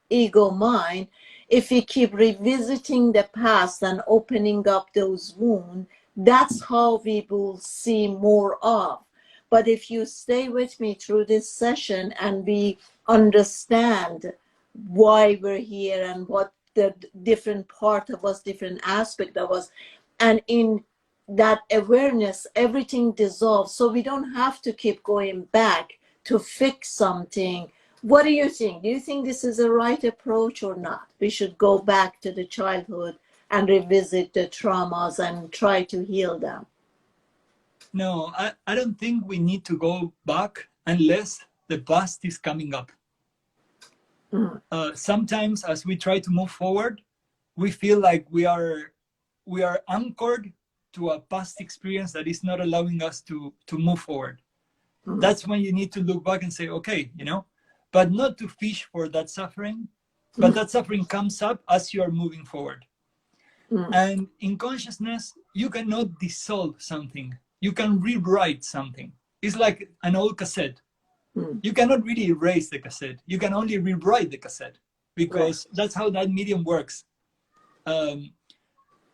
ego mind, if we keep revisiting the past and opening up those wounds, that's how we will see more of. But if you stay with me through this session and we understand why we're here and what the different part of us, different aspect of us, and in that awareness, everything dissolves. So we don't have to keep going back to fix something. What do you think? Do you think this is a right approach or not? We should go back to the childhood and revisit the traumas and try to heal them. No, I don't think we need to go back unless the past is coming up. Sometimes as we try to move forward, we feel like we are anchored to a past experience that is not allowing us to move forward. That's when you need to look back and say, okay, but not to fish for that suffering, but that suffering comes up as you are moving forward. And in consciousness, you cannot dissolve something. You can rewrite something. It's like an old cassette. You cannot really erase the cassette. You can only rewrite the cassette, because that's how that medium works.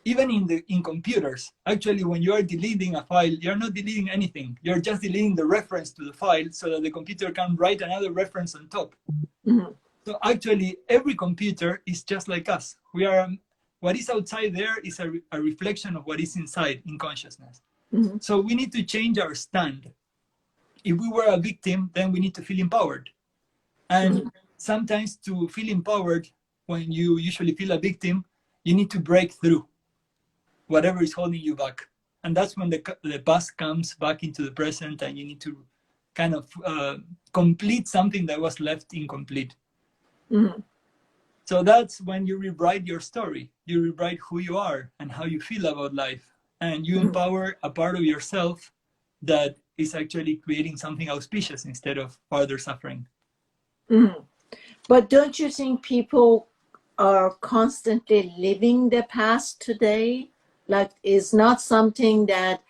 Even in computers, actually, when you are deleting a file, you're not deleting anything. You're just deleting the reference to the file so that the computer can write another reference on top. So actually, every computer is just like us. We are, what is outside there is a reflection of what is inside in consciousness. So we need to change our stand. If we were a victim, then we need to feel empowered. And sometimes to feel empowered, when you usually feel a victim, you need to break through whatever is holding you back. And that's when the past comes back into the present, and you need to kind of complete something that was left incomplete. So that's when you rewrite your story. You rewrite who you are and how you feel about life. And you empower a part of yourself that is actually creating something auspicious instead of further suffering. But don't you think people are constantly living the past today? Like, it's not something that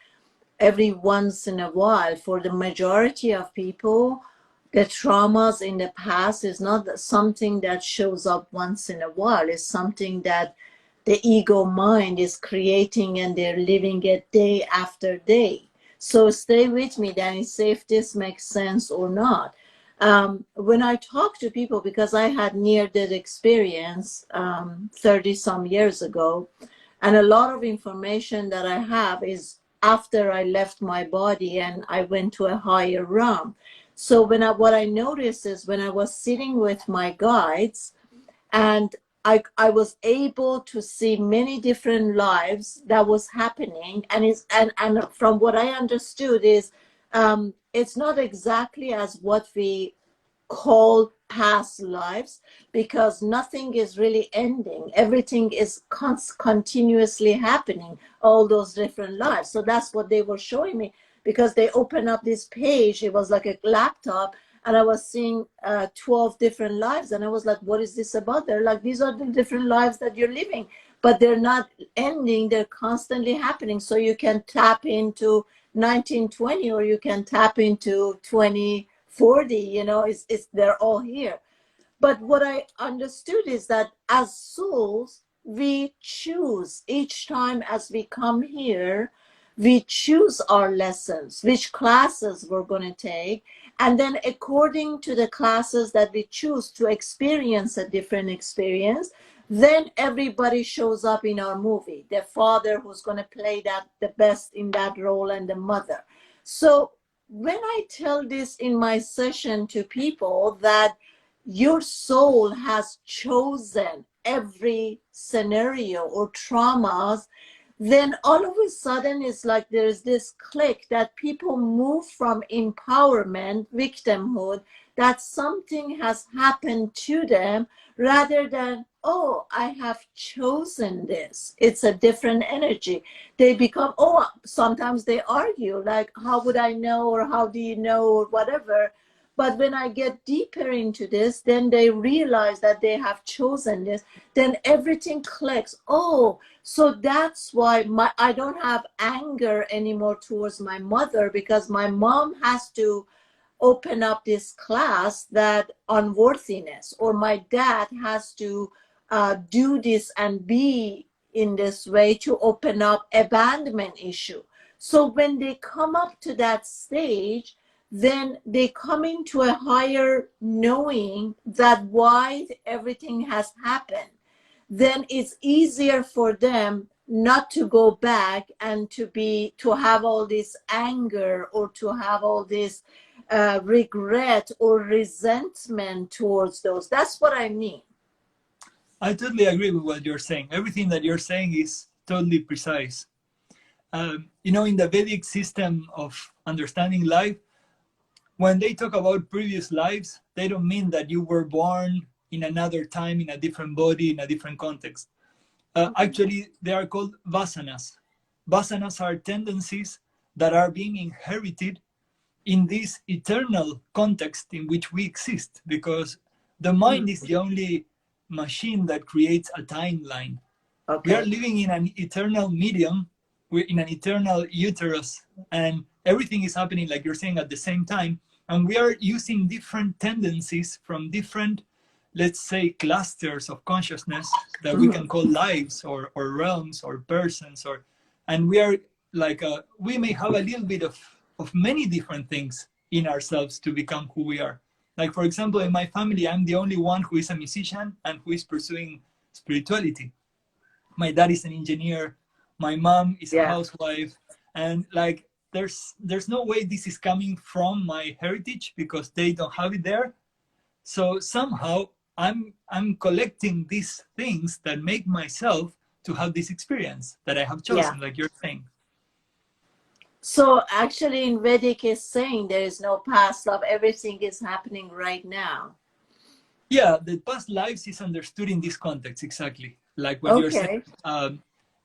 every once in a while, for the majority of people, the traumas in the past is not something that shows up once in a while. It's something that the ego mind is creating, and they're living it day after day. So stay with me, Danny, see if this makes sense or not. When I talk to people, because I had near-death experience 30 some years ago, And a lot of information that I have is after I left my body and I went to a higher realm. So what I noticed is when I was sitting with my guides, and I was able to see many different lives that was happening, and from what I understood is it's not exactly as what we call past lives, because nothing is really ending, everything is continuously happening, all those different lives. So that's what they were showing me, because they opened up this page, it was like a laptop, and I was seeing 12 different lives, and I was like, what is this about? They're like, these are the different lives that you're living, but they're not ending, they're constantly happening. So you can tap into 1920, or you can tap into 2040, it's they're all here. But what I understood is that as souls, we choose each time as we come here, we choose our lessons, which classes we're going to take. And then, according to the classes that we choose to experience a different experience, then everybody shows up in our movie. The father who's going to play that the best in that role, and the mother. So when I tell this in my session to people, that your soul has chosen every scenario or traumas, then all of a sudden it's like there's this click that people move from empowerment, victimhood, that something has happened to them, rather than, oh, I have chosen this. It's a different energy. They become, oh, sometimes they argue, like, how would I know, or how do you know, or whatever. But when I get deeper into this, then they realize that they have chosen this. Then everything clicks. Oh, so that's why I don't have anger anymore towards my mother, because my mom has to open up this class that unworthiness, or my dad has to do this and be in this way to open up abandonment issue. So when they come up to that stage, then they come into a higher knowing that why everything has happened. Then it's easier for them not to go back and to have all this anger, or to have all this regret or resentment towards those. That's what I mean. I totally agree with what you're saying. Everything that you're saying is totally precise. In the Vedic system of understanding life, when they talk about previous lives, they don't mean that you were born in another time, in a different body, in a different context. Actually, they are called vasanas. Vasanas are tendencies that are being inherited in this eternal context in which we exist, because the mind is the only machine that creates a timeline. Okay. We are living in an eternal medium, we're in an eternal uterus, and everything is happening, like you're saying, at the same time. And we are using different tendencies from different, let's say, clusters of consciousness that we can call lives, or realms, or persons, and we are like, we may have a little bit of many different things in ourselves to become who we are. Like, for example, in my family, I'm the only one who is a musician and who is pursuing spirituality. My dad is an engineer, my mom is a housewife, and like, there's no way this is coming from my heritage, because they don't have it there. So somehow I'm collecting these things that make myself to have this experience that I have chosen, like you're saying. So actually in Vedic is saying there is no past love, everything is happening right now. Yeah, the past lives is understood in this context, exactly. Like what you're saying.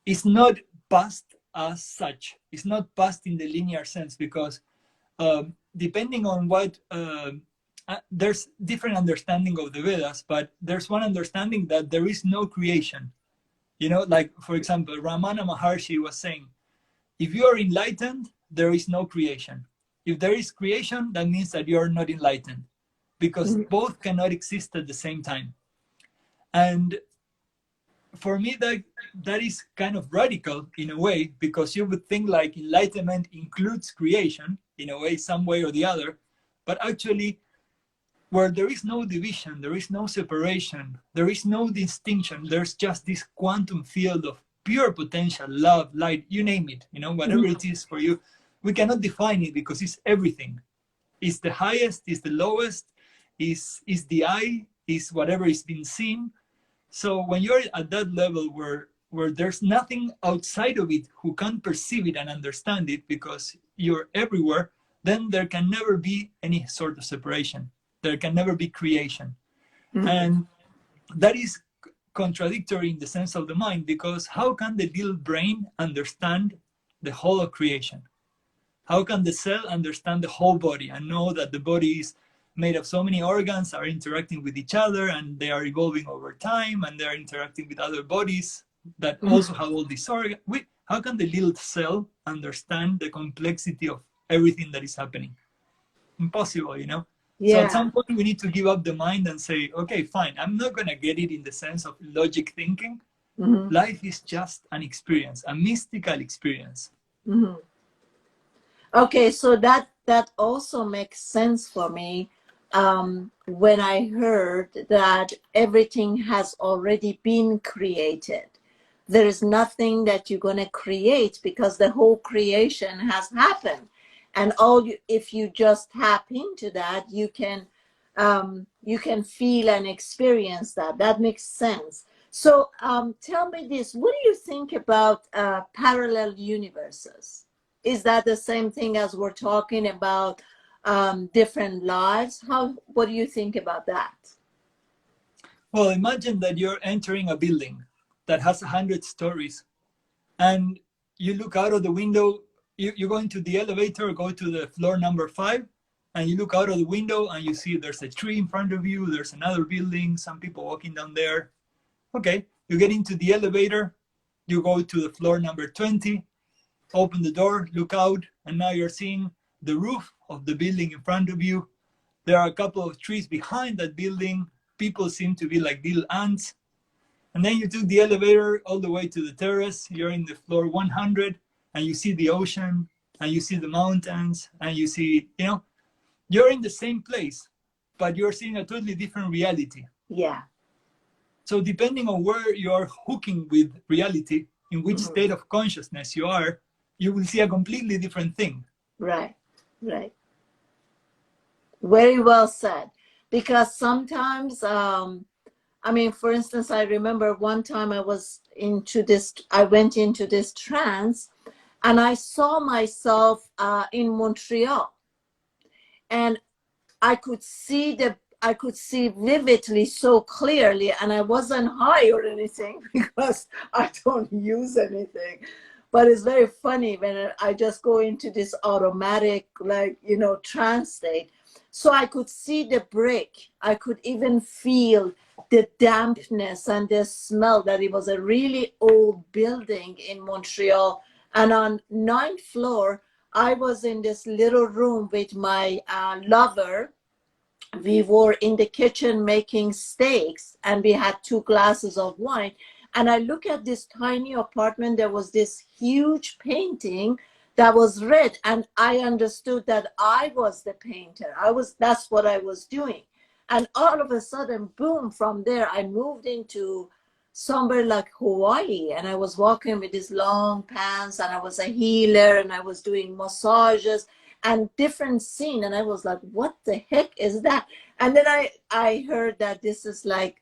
It's not past as such. It's not past in the linear sense, because depending on what, there's different understanding of the Vedas, but there's one understanding that there is no creation. Like, for example, Ramana Maharshi was saying, if you are enlightened, there is no creation. If there is creation, that means that you are not enlightened, because both cannot exist at the same time. And for me, that is kind of radical in a way, because you would think like enlightenment includes creation in a way, some way or the other. But actually, where there is no division, there is no separation, there is no distinction, there's just this quantum field of pure potential, love, light, you name it, whatever it is for you. We cannot define it because it's everything. It's the highest, it's the lowest, is the eye, is whatever is being seen. So when you're at that level where there's nothing outside of it who can perceive it and understand it because you're everywhere, then there can never be any sort of separation. There can never be creation. And that is contradictory in the sense of the mind, because how can the little brain understand the whole of creation? How can the cell understand the whole body and know that the body is made of so many organs, are interacting with each other, and they are evolving over time, and they're interacting with other bodies that also have all these organs? How can the little cell understand the complexity of everything that is happening? Impossible, Yeah. So at some point we need to give up the mind and say, okay, fine, I'm not going to get it in the sense of logic thinking. Life is just an experience, a mystical experience. Okay, so that also makes sense for me when I heard that everything has already been created. There is nothing that you're going to create because the whole creation has happened. And if you just tap into that, you can feel and experience that. That makes sense. So tell me this, what do you think about parallel universes? Is that the same thing as we're talking about different lives? What do you think about that? Well, imagine that you're entering a building that has 100 stories, and you look out of the window. You go into the elevator, go to the floor number 5, and you look out of the window and you see there's a tree in front of you, there's another building, some people walking down there. Okay, you get into the elevator, you go to the floor number 20, open the door, look out, and now you're seeing the roof of the building in front of you. There are a couple of trees behind that building. People seem to be like little ants. And then you took the elevator all the way to the terrace. You're in the floor 100, and you see the ocean, and you see the mountains, and you see, you're in the same place, but you're seeing a totally different reality. Yeah. So depending on where you're hooking with reality, in which state of consciousness you are, you will see a completely different thing. Right. Very well said. Because sometimes, for instance, I remember one time I went into this trance, and I saw myself in Montreal, and I could see vividly, so clearly, and I wasn't high or anything because I don't use anything. But it's very funny when I just go into this automatic, trance state. So I could see the brick. I could even feel the dampness and the smell, that it was a really old building in Montreal. And on 9th floor, I was in this little room with my lover. We were in the kitchen making steaks, and we had 2 glasses of wine. And I look at this tiny apartment. There was this huge painting that was red, and I understood that I was the painter. That's what I was doing. And all of a sudden, boom, from there, I moved into somewhere like Hawaii, and I was walking with these long pants, and I was a healer, and I was doing massages and different scene. And I was like, what the heck is that? And then I heard that this is like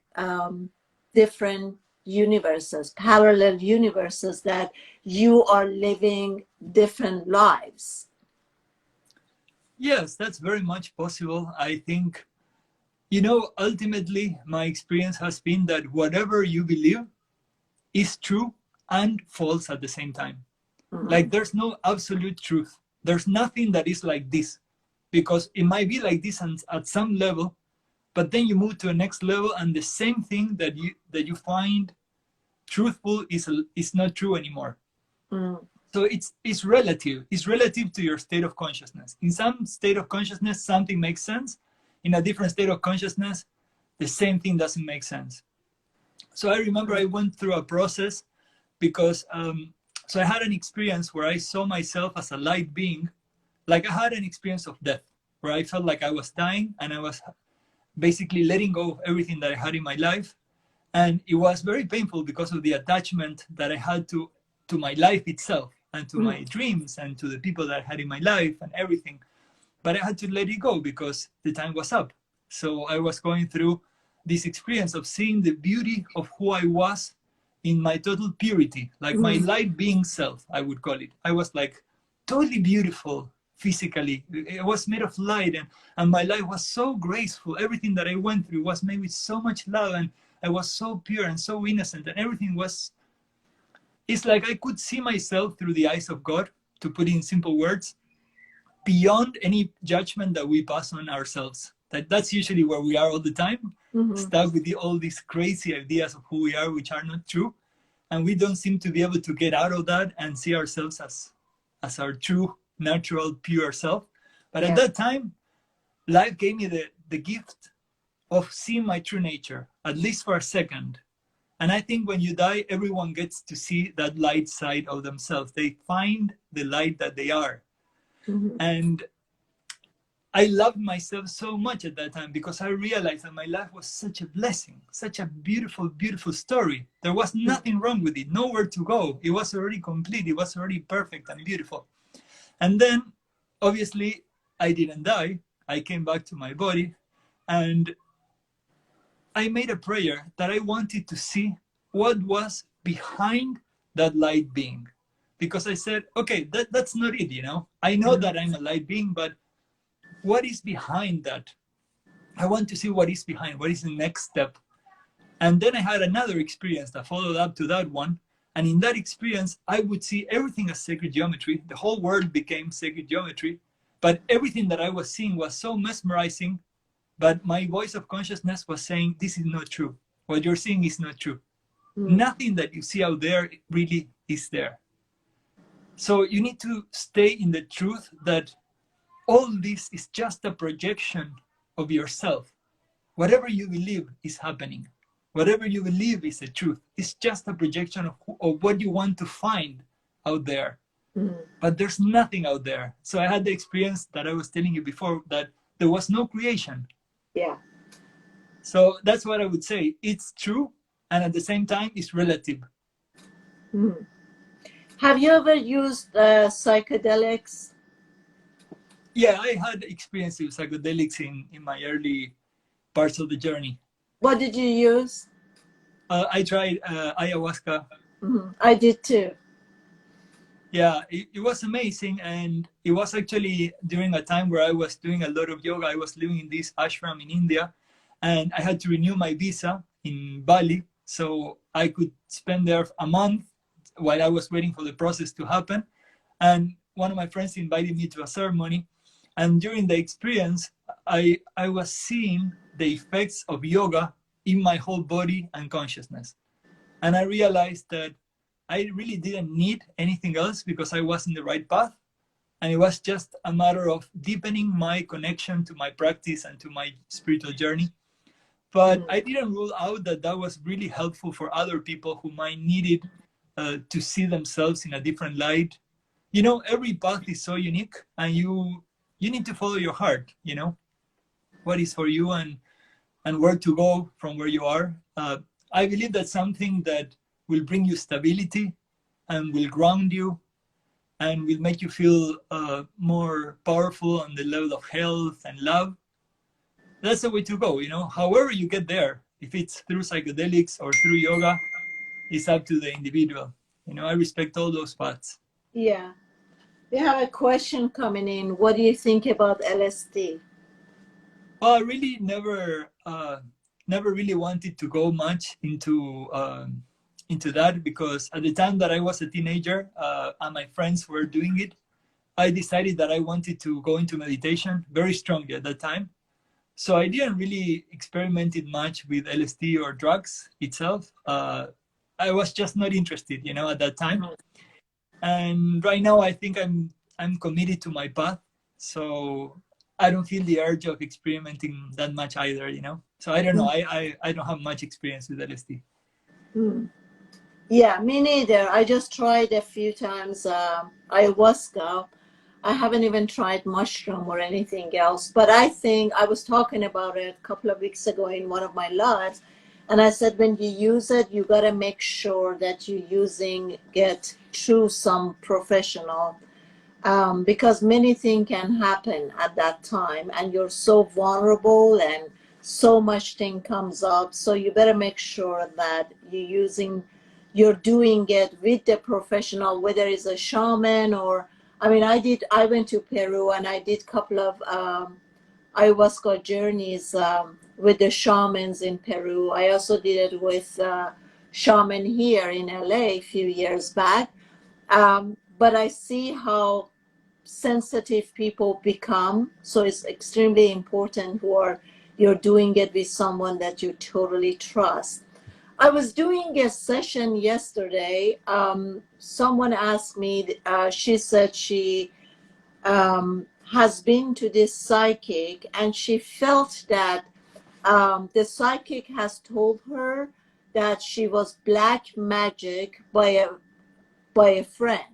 different universes, parallel universes, that you are living different lives. Yes, that's very much possible. I think, ultimately my experience has been that whatever you believe is true and false at the same time. Like, there's no absolute truth. There's nothing that is like this, because it might be like this at some level, but then you move to a next level, and the same thing that you find truthful is not true anymore. So it's relative. It's relative to your state of consciousness. In some state of consciousness, something makes sense. In a different state of consciousness, the same thing doesn't make sense. So I remember I went through a process because so I had an experience where I saw myself as a light being. Like, I had an experience of death where I felt like I was dying, and I was basically letting go of everything that I had in my life. And it was very painful because of the attachment that I had to my life itself and to my dreams and to the people that I had in my life and everything. But I had to let it go because the time was up. So I was going through this experience of seeing the beauty of who I was in my total purity, like my light being self, I would call it. I was like totally beautiful physically. It was made of light, and my life was so graceful. Everything that I went through was made with so much love, and I was so pure and so innocent, and everything was, it's like I could see myself through the eyes of God, to put it in simple words, beyond any judgment that we pass on ourselves. That's usually where we are all the time, stuck with all these crazy ideas of who we are, which are not true. And we don't seem to be able to get out of that and see ourselves as our true, natural, pure self. But at that time, life gave me the gift of seeing my true nature, at least for a second. And I think when you die, everyone gets to see that light side of themselves. They find the light that they are. And I loved myself so much at that time because I realized that my life was such a blessing, such a beautiful, beautiful story. There was nothing wrong with it, nowhere to go. It was already complete. It was already perfect and beautiful. And then, obviously, I didn't die. I came back to my body, and I made a prayer that I wanted to see what was behind that light being. Because I said, okay, that's not it, you know? I know that I'm a light being, but what is behind that? I want to see what is behind, what is the next step. And then I had another experience that followed up to that one. And in that experience, I would see everything as sacred geometry. The whole world became sacred geometry. But everything that I was seeing was so mesmerizing. But my voice of consciousness was saying, this is not true. What you're seeing is not true. Nothing that you see out there really is there. So you need to stay in the truth that all this is just a projection of yourself. Whatever you believe is happening. Whatever you believe is the truth. It's just a projection of what you want to find out there. But there's nothing out there. So I had the experience that I was telling you before, that there was no creation. Yeah. So that's what I would say. It's true, and at the same time, it's relative. Have you ever used psychedelics? Yeah, I had experience with psychedelics in my early parts of the journey. What did you use? I tried ayahuasca. I did too. Yeah, it was amazing. And it was actually during a time where I was doing a lot of yoga. I was living in this ashram in India, and I had to renew my visa in Bali. So I could spend there a month while I was waiting for the process to happen. And one of my friends invited me to a ceremony. And during the experience, I was seeing the effects of yoga in my whole body and consciousness. And I realized that I really didn't need anything else because I was in the right path. And it was just a matter of deepening my connection to my practice and to my spiritual journey. But I didn't rule out that that was really helpful for other people who might need it to see themselves in a different light. You know, every path is so unique, and you need to follow your heart, you know, what is for you and where to go from where you are. I believe that's something that will bring you stability and will ground you and will make you feel more powerful on the level of health and love. That's the way to go, you know. However you get there, if it's through psychedelics or through yoga, it's up to the individual. You know, I respect all those paths. Yeah. We have a question coming in. What do you think about LSD? Well, I really never really wanted to go much into that, because at the time that I was a teenager and my friends were doing it, I decided that I wanted to go into meditation very strongly at that time. So I didn't really experiment it much with LSD or drugs itself. I was just not interested, you know, at that time. And right now, I think I'm committed to my path. So I don't feel the urge of experimenting that much either, you know. So I don't know. I don't have much experience with LSD. Yeah, me neither. I just tried a few times ayahuasca. I haven't even tried mushroom or anything else. But I think I was talking about it a couple of weeks ago in one of my lives. And I said, when you use it, you got to make sure that you're using it through some professional, because many things can happen at that time, and you're so vulnerable, and so much thing comes up. So you better make sure that you're doing it with the professional, whether it's a shaman or, I mean, I went to Peru and I did a couple of ayahuasca journeys with the shamans in Peru. I also did it with shaman here in LA a few years back. But I see how sensitive people become. So it's extremely important you're doing it with someone that you totally trust. I was doing a session yesterday. Someone asked me, she said she has been to this psychic and she felt that the psychic has told her that she was black magic by a friend.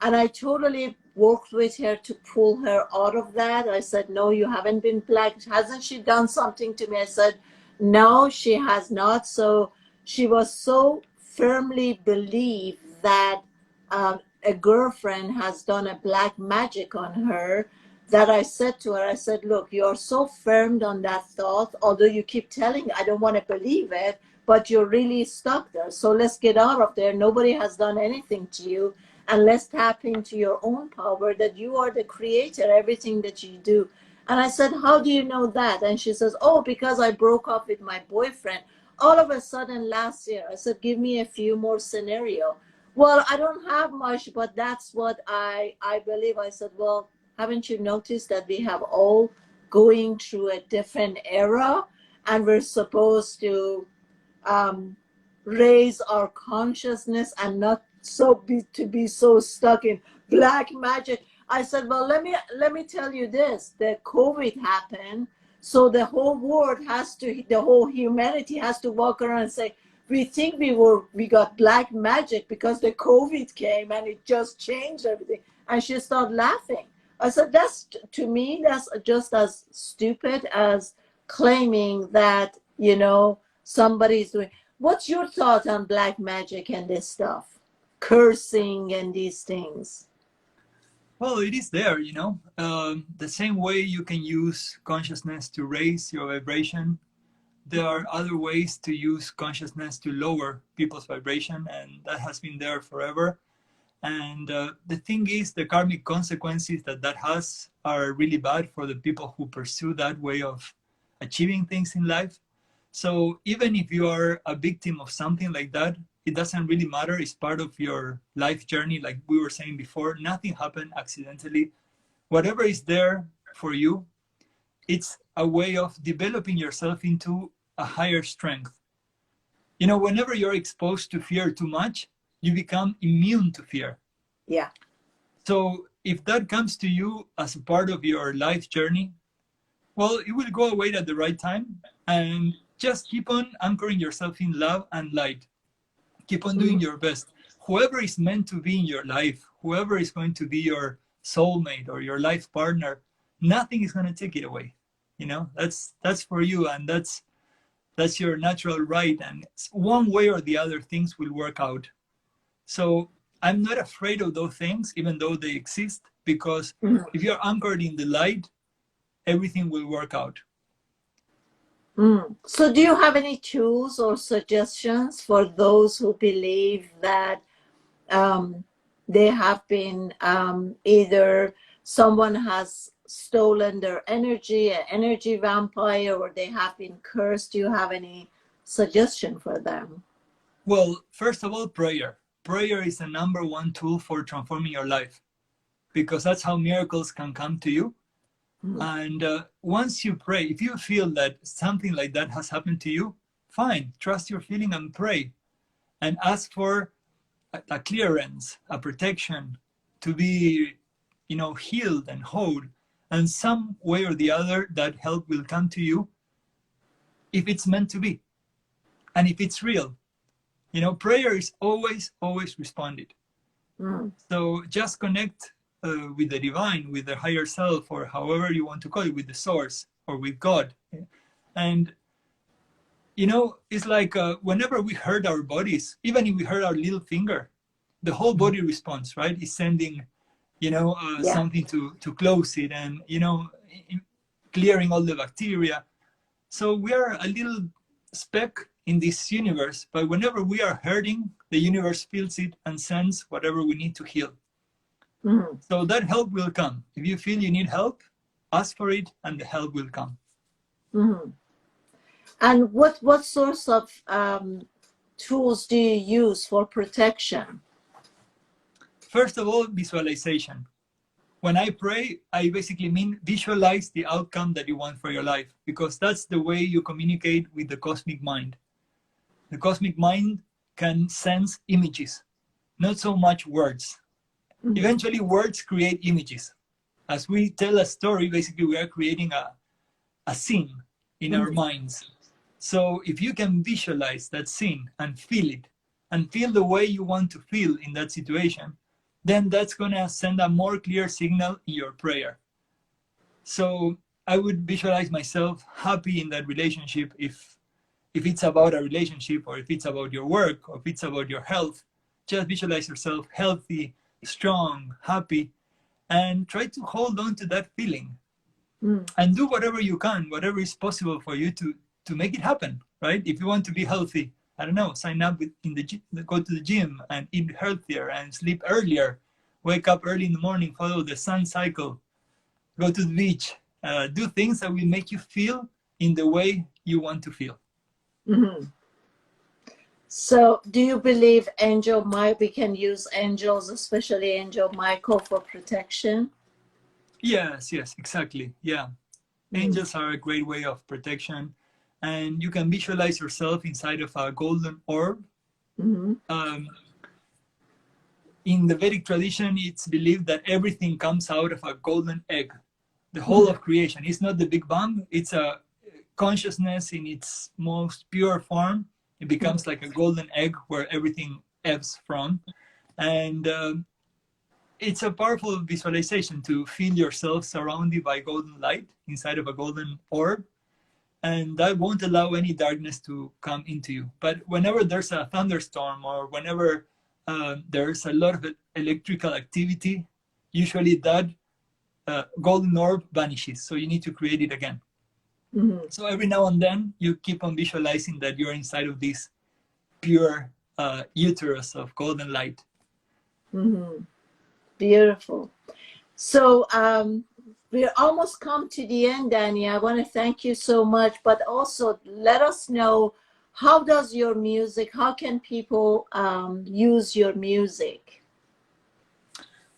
And I totally worked with her to pull her out of that. I said, no, you haven't been black. Hasn't she done something to me? I said, no, she has not. So she was so firmly believed that a girlfriend has done a black magic on her that I said to her, I said, look, you're so firm on that thought, although you keep telling, I don't want to believe it, but you're really stuck there. So let's get out of there. Nobody has done anything to you. And let's tap into your own power that you are the creator, everything that you do. And I said, how do you know that? And she says, oh, because I broke up with my boyfriend. All of a sudden last year, I said, give me a few more scenario. Well, I don't have much, but that's what I believe. I said, well, haven't you noticed that we have all going through a different era and we're supposed to um, raise our consciousness and not to be so stuck in black magic. I said, well, let me tell you this: the COVID happened, so the whole world the whole humanity has to walk around and say, we think we got black magic because the COVID came and it just changed everything. And she started laughing. I said, to me, that's just as stupid as claiming that, somebody's doing. What's your thought on black magic and this stuff? Cursing and these things. Well, it is there, you know. The same way you can use consciousness to raise your vibration, there are other ways to use consciousness to lower people's vibration, and that has been there forever. And the thing is, the karmic consequences that has are really bad for the people who pursue that way of achieving things in life. So even if you are a victim of something like that, it doesn't really matter. It's part of your life journey. Like we were saying before, nothing happened accidentally. Whatever is there for you, it's a way of developing yourself into a higher strength. You know, whenever you're exposed to fear too much, you become immune to fear. Yeah. So if that comes to you as a part of your life journey, well, it will go away at the right time. And just keep on anchoring yourself in love and light. Keep on doing your best. Whoever is meant to be in your life, whoever is going to be your soulmate or your life partner, nothing is going to take it away. You know, that's for you, and that's your natural right. And one way or the other, things will work out. So I'm not afraid of those things, even though they exist, because if you're anchored in the light, everything will work out. So do you have any tools or suggestions for those who believe that they have been either someone has stolen their energy, an energy vampire, or they have been cursed? Do you have any suggestion for them? Well, first of all, prayer. Prayer is the number one tool for transforming your life, because that's how miracles can come to you. And once you pray, if you feel that something like that has happened to you, fine, trust your feeling and pray and ask for a clearance, a protection, to be, you know, healed and whole. And some way or the other, that help will come to you if it's meant to be and if it's real. You know, prayer is always responded. So just connect with the divine, with the higher self, or however you want to call it, with the source or with God. And You know, it's like whenever we hurt our bodies, even if we hurt our little finger, the whole body responds, right? It's sending, Yeah. something to close it, and clearing all the bacteria. So we are a little speck in this universe, but whenever we are hurting, the universe feels it and sends whatever we need to heal. Mm-hmm. So that help will come. If you feel you need help, ask for it, and the help will come. Mm-hmm. And what sorts of tools do you use for protection? First of all, visualization. When I pray, I basically mean visualize the outcome that you want for your life, because that's the way you communicate with the cosmic mind. The cosmic mind can sense images, not so much words. Mm-hmm. Eventually, words create images. As we tell a story, basically, we are creating a scene in our minds. So if you can visualize that scene and feel the way you want to feel in that situation, then that's going to send a more clear signal in your prayer. So I would visualize myself happy in that relationship. If it's about a relationship, or if it's about your work, or if it's about your health, just visualize yourself healthy, strong, happy, and try to hold on to that feeling. And do whatever you can, whatever is possible for you to make it happen, right? If you want to be healthy, I don't know, sign up go to the gym and eat healthier and sleep earlier, wake up early in the morning, follow the sun cycle, go to the beach, do things that will make you feel in the way you want to feel. Mm-hmm. So, do you believe we can use angels, especially Angel Michael, for protection? Yes, exactly. Yeah. Angels are a great way of protection, and you can visualize yourself inside of a golden orb. Mm-hmm. In the Vedic tradition, it's believed that everything comes out of a golden egg. The whole of creation. It's not the Big Bang, it's a consciousness in its most pure form. It becomes like a golden egg where everything ebbs from. And it's a powerful visualization to feel yourself surrounded by golden light inside of a golden orb. And that won't allow any darkness to come into you. But whenever there's a thunderstorm, or whenever there's a lot of electrical activity, usually that golden orb vanishes. So you need to create it again. Mm-hmm. So every now and then you keep on visualizing that you're inside of this pure uterus of golden light. Mm-hmm. Beautiful. So we're almost come to the end, Danny. I want to thank you so much, but also let us know, how does your music, how can people use your music?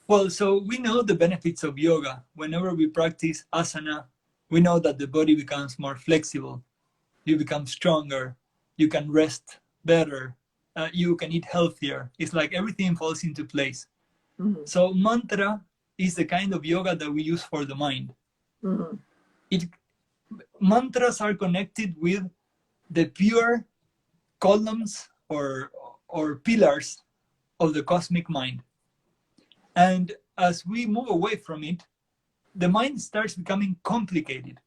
Well, so we know the benefits of yoga. Whenever we practice asana, we know that the body becomes more flexible. You become stronger. You can rest better. You can eat healthier. It's like everything falls into place. Mm-hmm. So mantra is the kind of yoga that we use for the mind. Mm-hmm. Mantras are connected with the pure columns or pillars of the cosmic mind. And as we move away from it, the mind starts becoming complicated.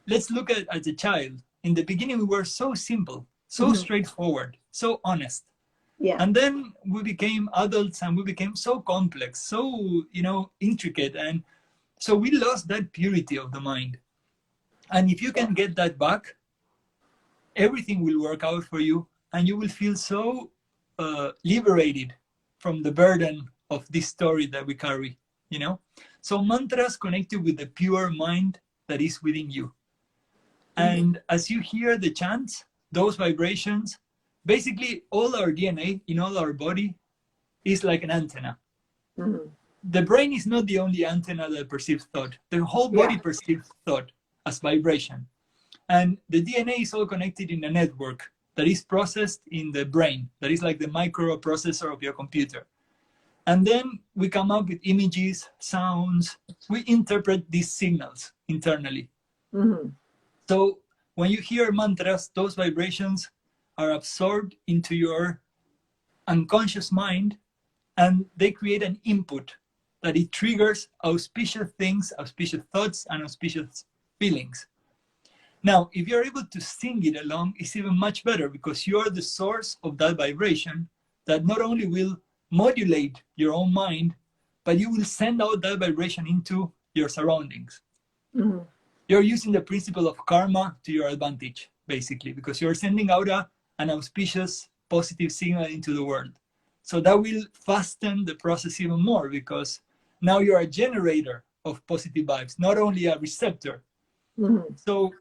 Let's look at as a child. In the beginning, we were so simple, so straightforward, so honest. Yeah. And then we became adults and we became so complex, so intricate, and so we lost that purity of the mind. And if you can get that back, everything will work out for you, and you will feel so liberated from the burden of this story that we carry. So mantras connect you with the pure mind that is within you. And as you hear the chants, those vibrations, basically all our DNA in all our body is like an antenna. The brain is not the only antenna that perceives thought. The whole body perceives thought as vibration. And the DNA is all connected in a network that is processed in the brain, that is like the microprocessor of your computer. And then we come up with images, sounds. We interpret these signals internally. So when you hear mantras, those vibrations are absorbed into your unconscious mind, and they create an input that it triggers auspicious things, auspicious thoughts, and auspicious feelings. Now, if you're able to sing it along, it's even much better because you're the source of that vibration that not only will modulate your own mind, but you will send out that vibration into your surroundings. Mm-hmm. You're using the principle of karma to your advantage, basically, because you're sending out an auspicious, positive signal into the world. So that will fasten the process even more because now you're a generator of positive vibes, not only a receptor. Mm-hmm. So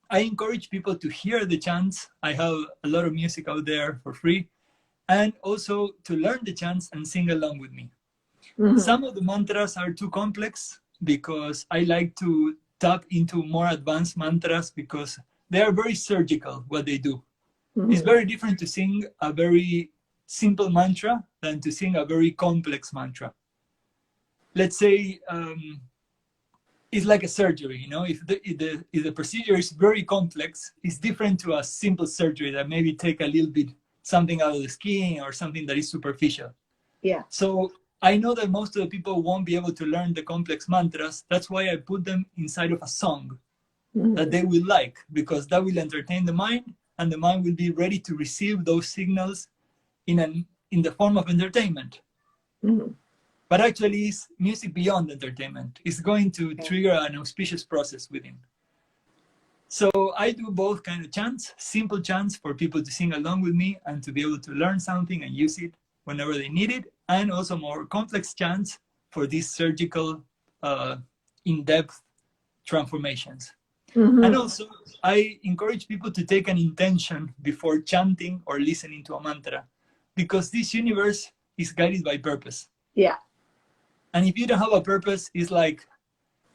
I encourage people to hear the chants. I have a lot of music out there for free, and also to learn the chants and sing along with me. Mm-hmm. Some of the mantras are too complex because I like to tap into more advanced mantras because they are very surgical what they do. Mm-hmm. It's very different to sing a very simple mantra than to sing a very complex mantra. Let's say it's like a surgery, you know, if the procedure is very complex, it's different to a simple surgery that maybe take a little bit something out of the skin or something that is superficial. Yeah. So I know that most of the people won't be able to learn the complex mantras. That's why I put them inside of a song Mm-hmm. that they will like, because that will entertain the mind, and the mind will be ready to receive those signals in the form of entertainment. Mm-hmm. But actually, it's music beyond entertainment. It's going to trigger an auspicious process within. So I do both kind of chants, simple chants for people to sing along with me and to be able to learn something and use it whenever they need it, and also more complex chants for these surgical, in-depth transformations. Mm-hmm. And also, I encourage people to take an intention before chanting or listening to a mantra, because this universe is guided by purpose. Yeah. And if you don't have a purpose, it's like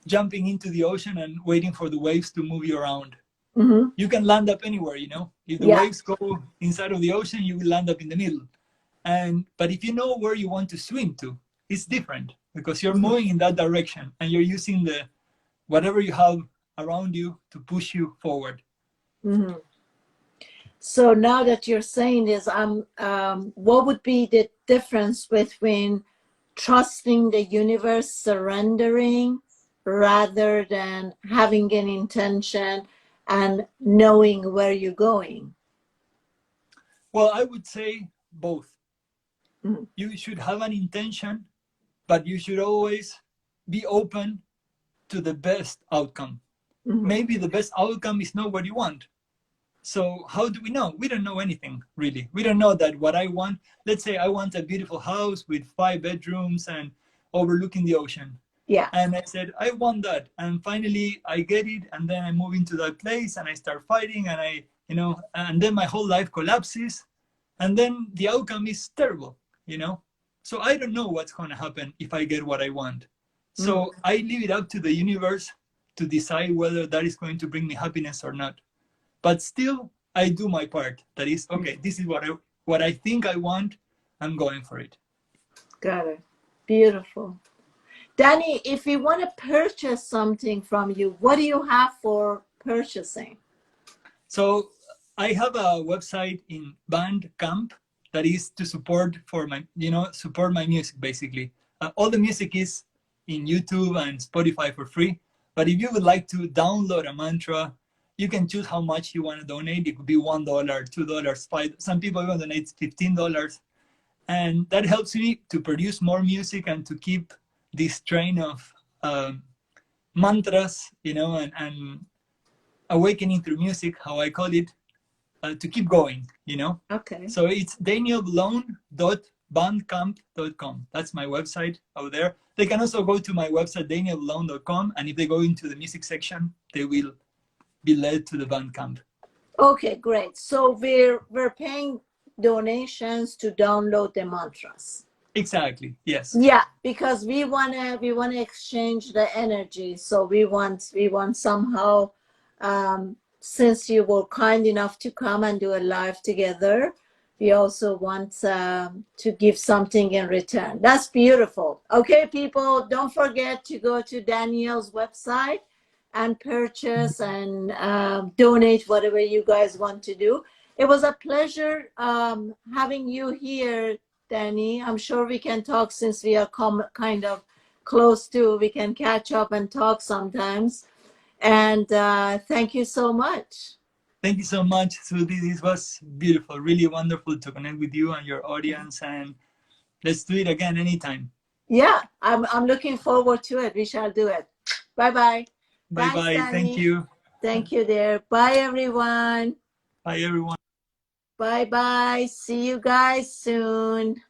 jumping into the ocean and waiting for the waves to move you around. Mm-hmm. You can land up anywhere, you know. If the waves go inside of the ocean, you will land up in the middle. But if you know where you want to swim to, it's different because you're moving in that direction and you're using whatever you have around you to push you forward. Mm-hmm. So now that you're saying this, what would be the difference between trusting the universe, surrendering, rather than having an intention and knowing where you're going? Well, I would say both. Mm-hmm. You should have an intention, but you should always be open to the best outcome. Mm-hmm. Maybe the best outcome is not what you want. So how do we know? We don't know anything, really. We don't know that what I want, let's say I want a beautiful house with 5 bedrooms and overlooking the ocean. Yeah. And I said, I want that. And finally I get it. And then I move into that place and I start fighting and and then my whole life collapses. And then the outcome is terrible, you know? So I don't know what's going to happen if I get what I want. So I leave it up to the universe to decide whether that is going to bring me happiness or not. But still, I do my part. That is, okay, this is what I think I want. I'm going for it. Got it. Beautiful. Danny, if we want to purchase something from you, what do you have for purchasing? So I have a website in Bandcamp that is to support my music, basically. All the music is in YouTube and Spotify for free. But if you would like to download a mantra, you can choose how much you want to donate. It could be $1, $2, $5. Some people even donate $15. And that helps me to produce more music and to keep this train of mantras, and awakening through music, how I call it, to keep going, Okay. So it's danielbellone.bandcamp.com. That's my website out there. They can also go to my website, danielbellone.com, and if they go into the music section, they will be led to the Bandcamp. Okay, great. So we're paying donations to download the mantras. Exactly. Yes. Yeah, because we wanna exchange the energy. So we want somehow, since you were kind enough to come and do a live together, we also want to give something in return. That's beautiful. Okay, people, don't forget to go to Daniel's website and purchase and donate whatever you guys want to do. It was a pleasure having you here, Danny. I'm sure we can talk since we are kind of close to. We can catch up and talk sometimes. And thank you so much. Thank you so much, Sudi. This was beautiful, really wonderful to connect with you and your audience. And let's do it again anytime. Yeah, I'm looking forward to it. We shall do it. Bye bye. Bye Thanks, bye. Thank Danny. you. Thank you, there. Bye, everyone. Bye, everyone. Bye bye. See you guys soon.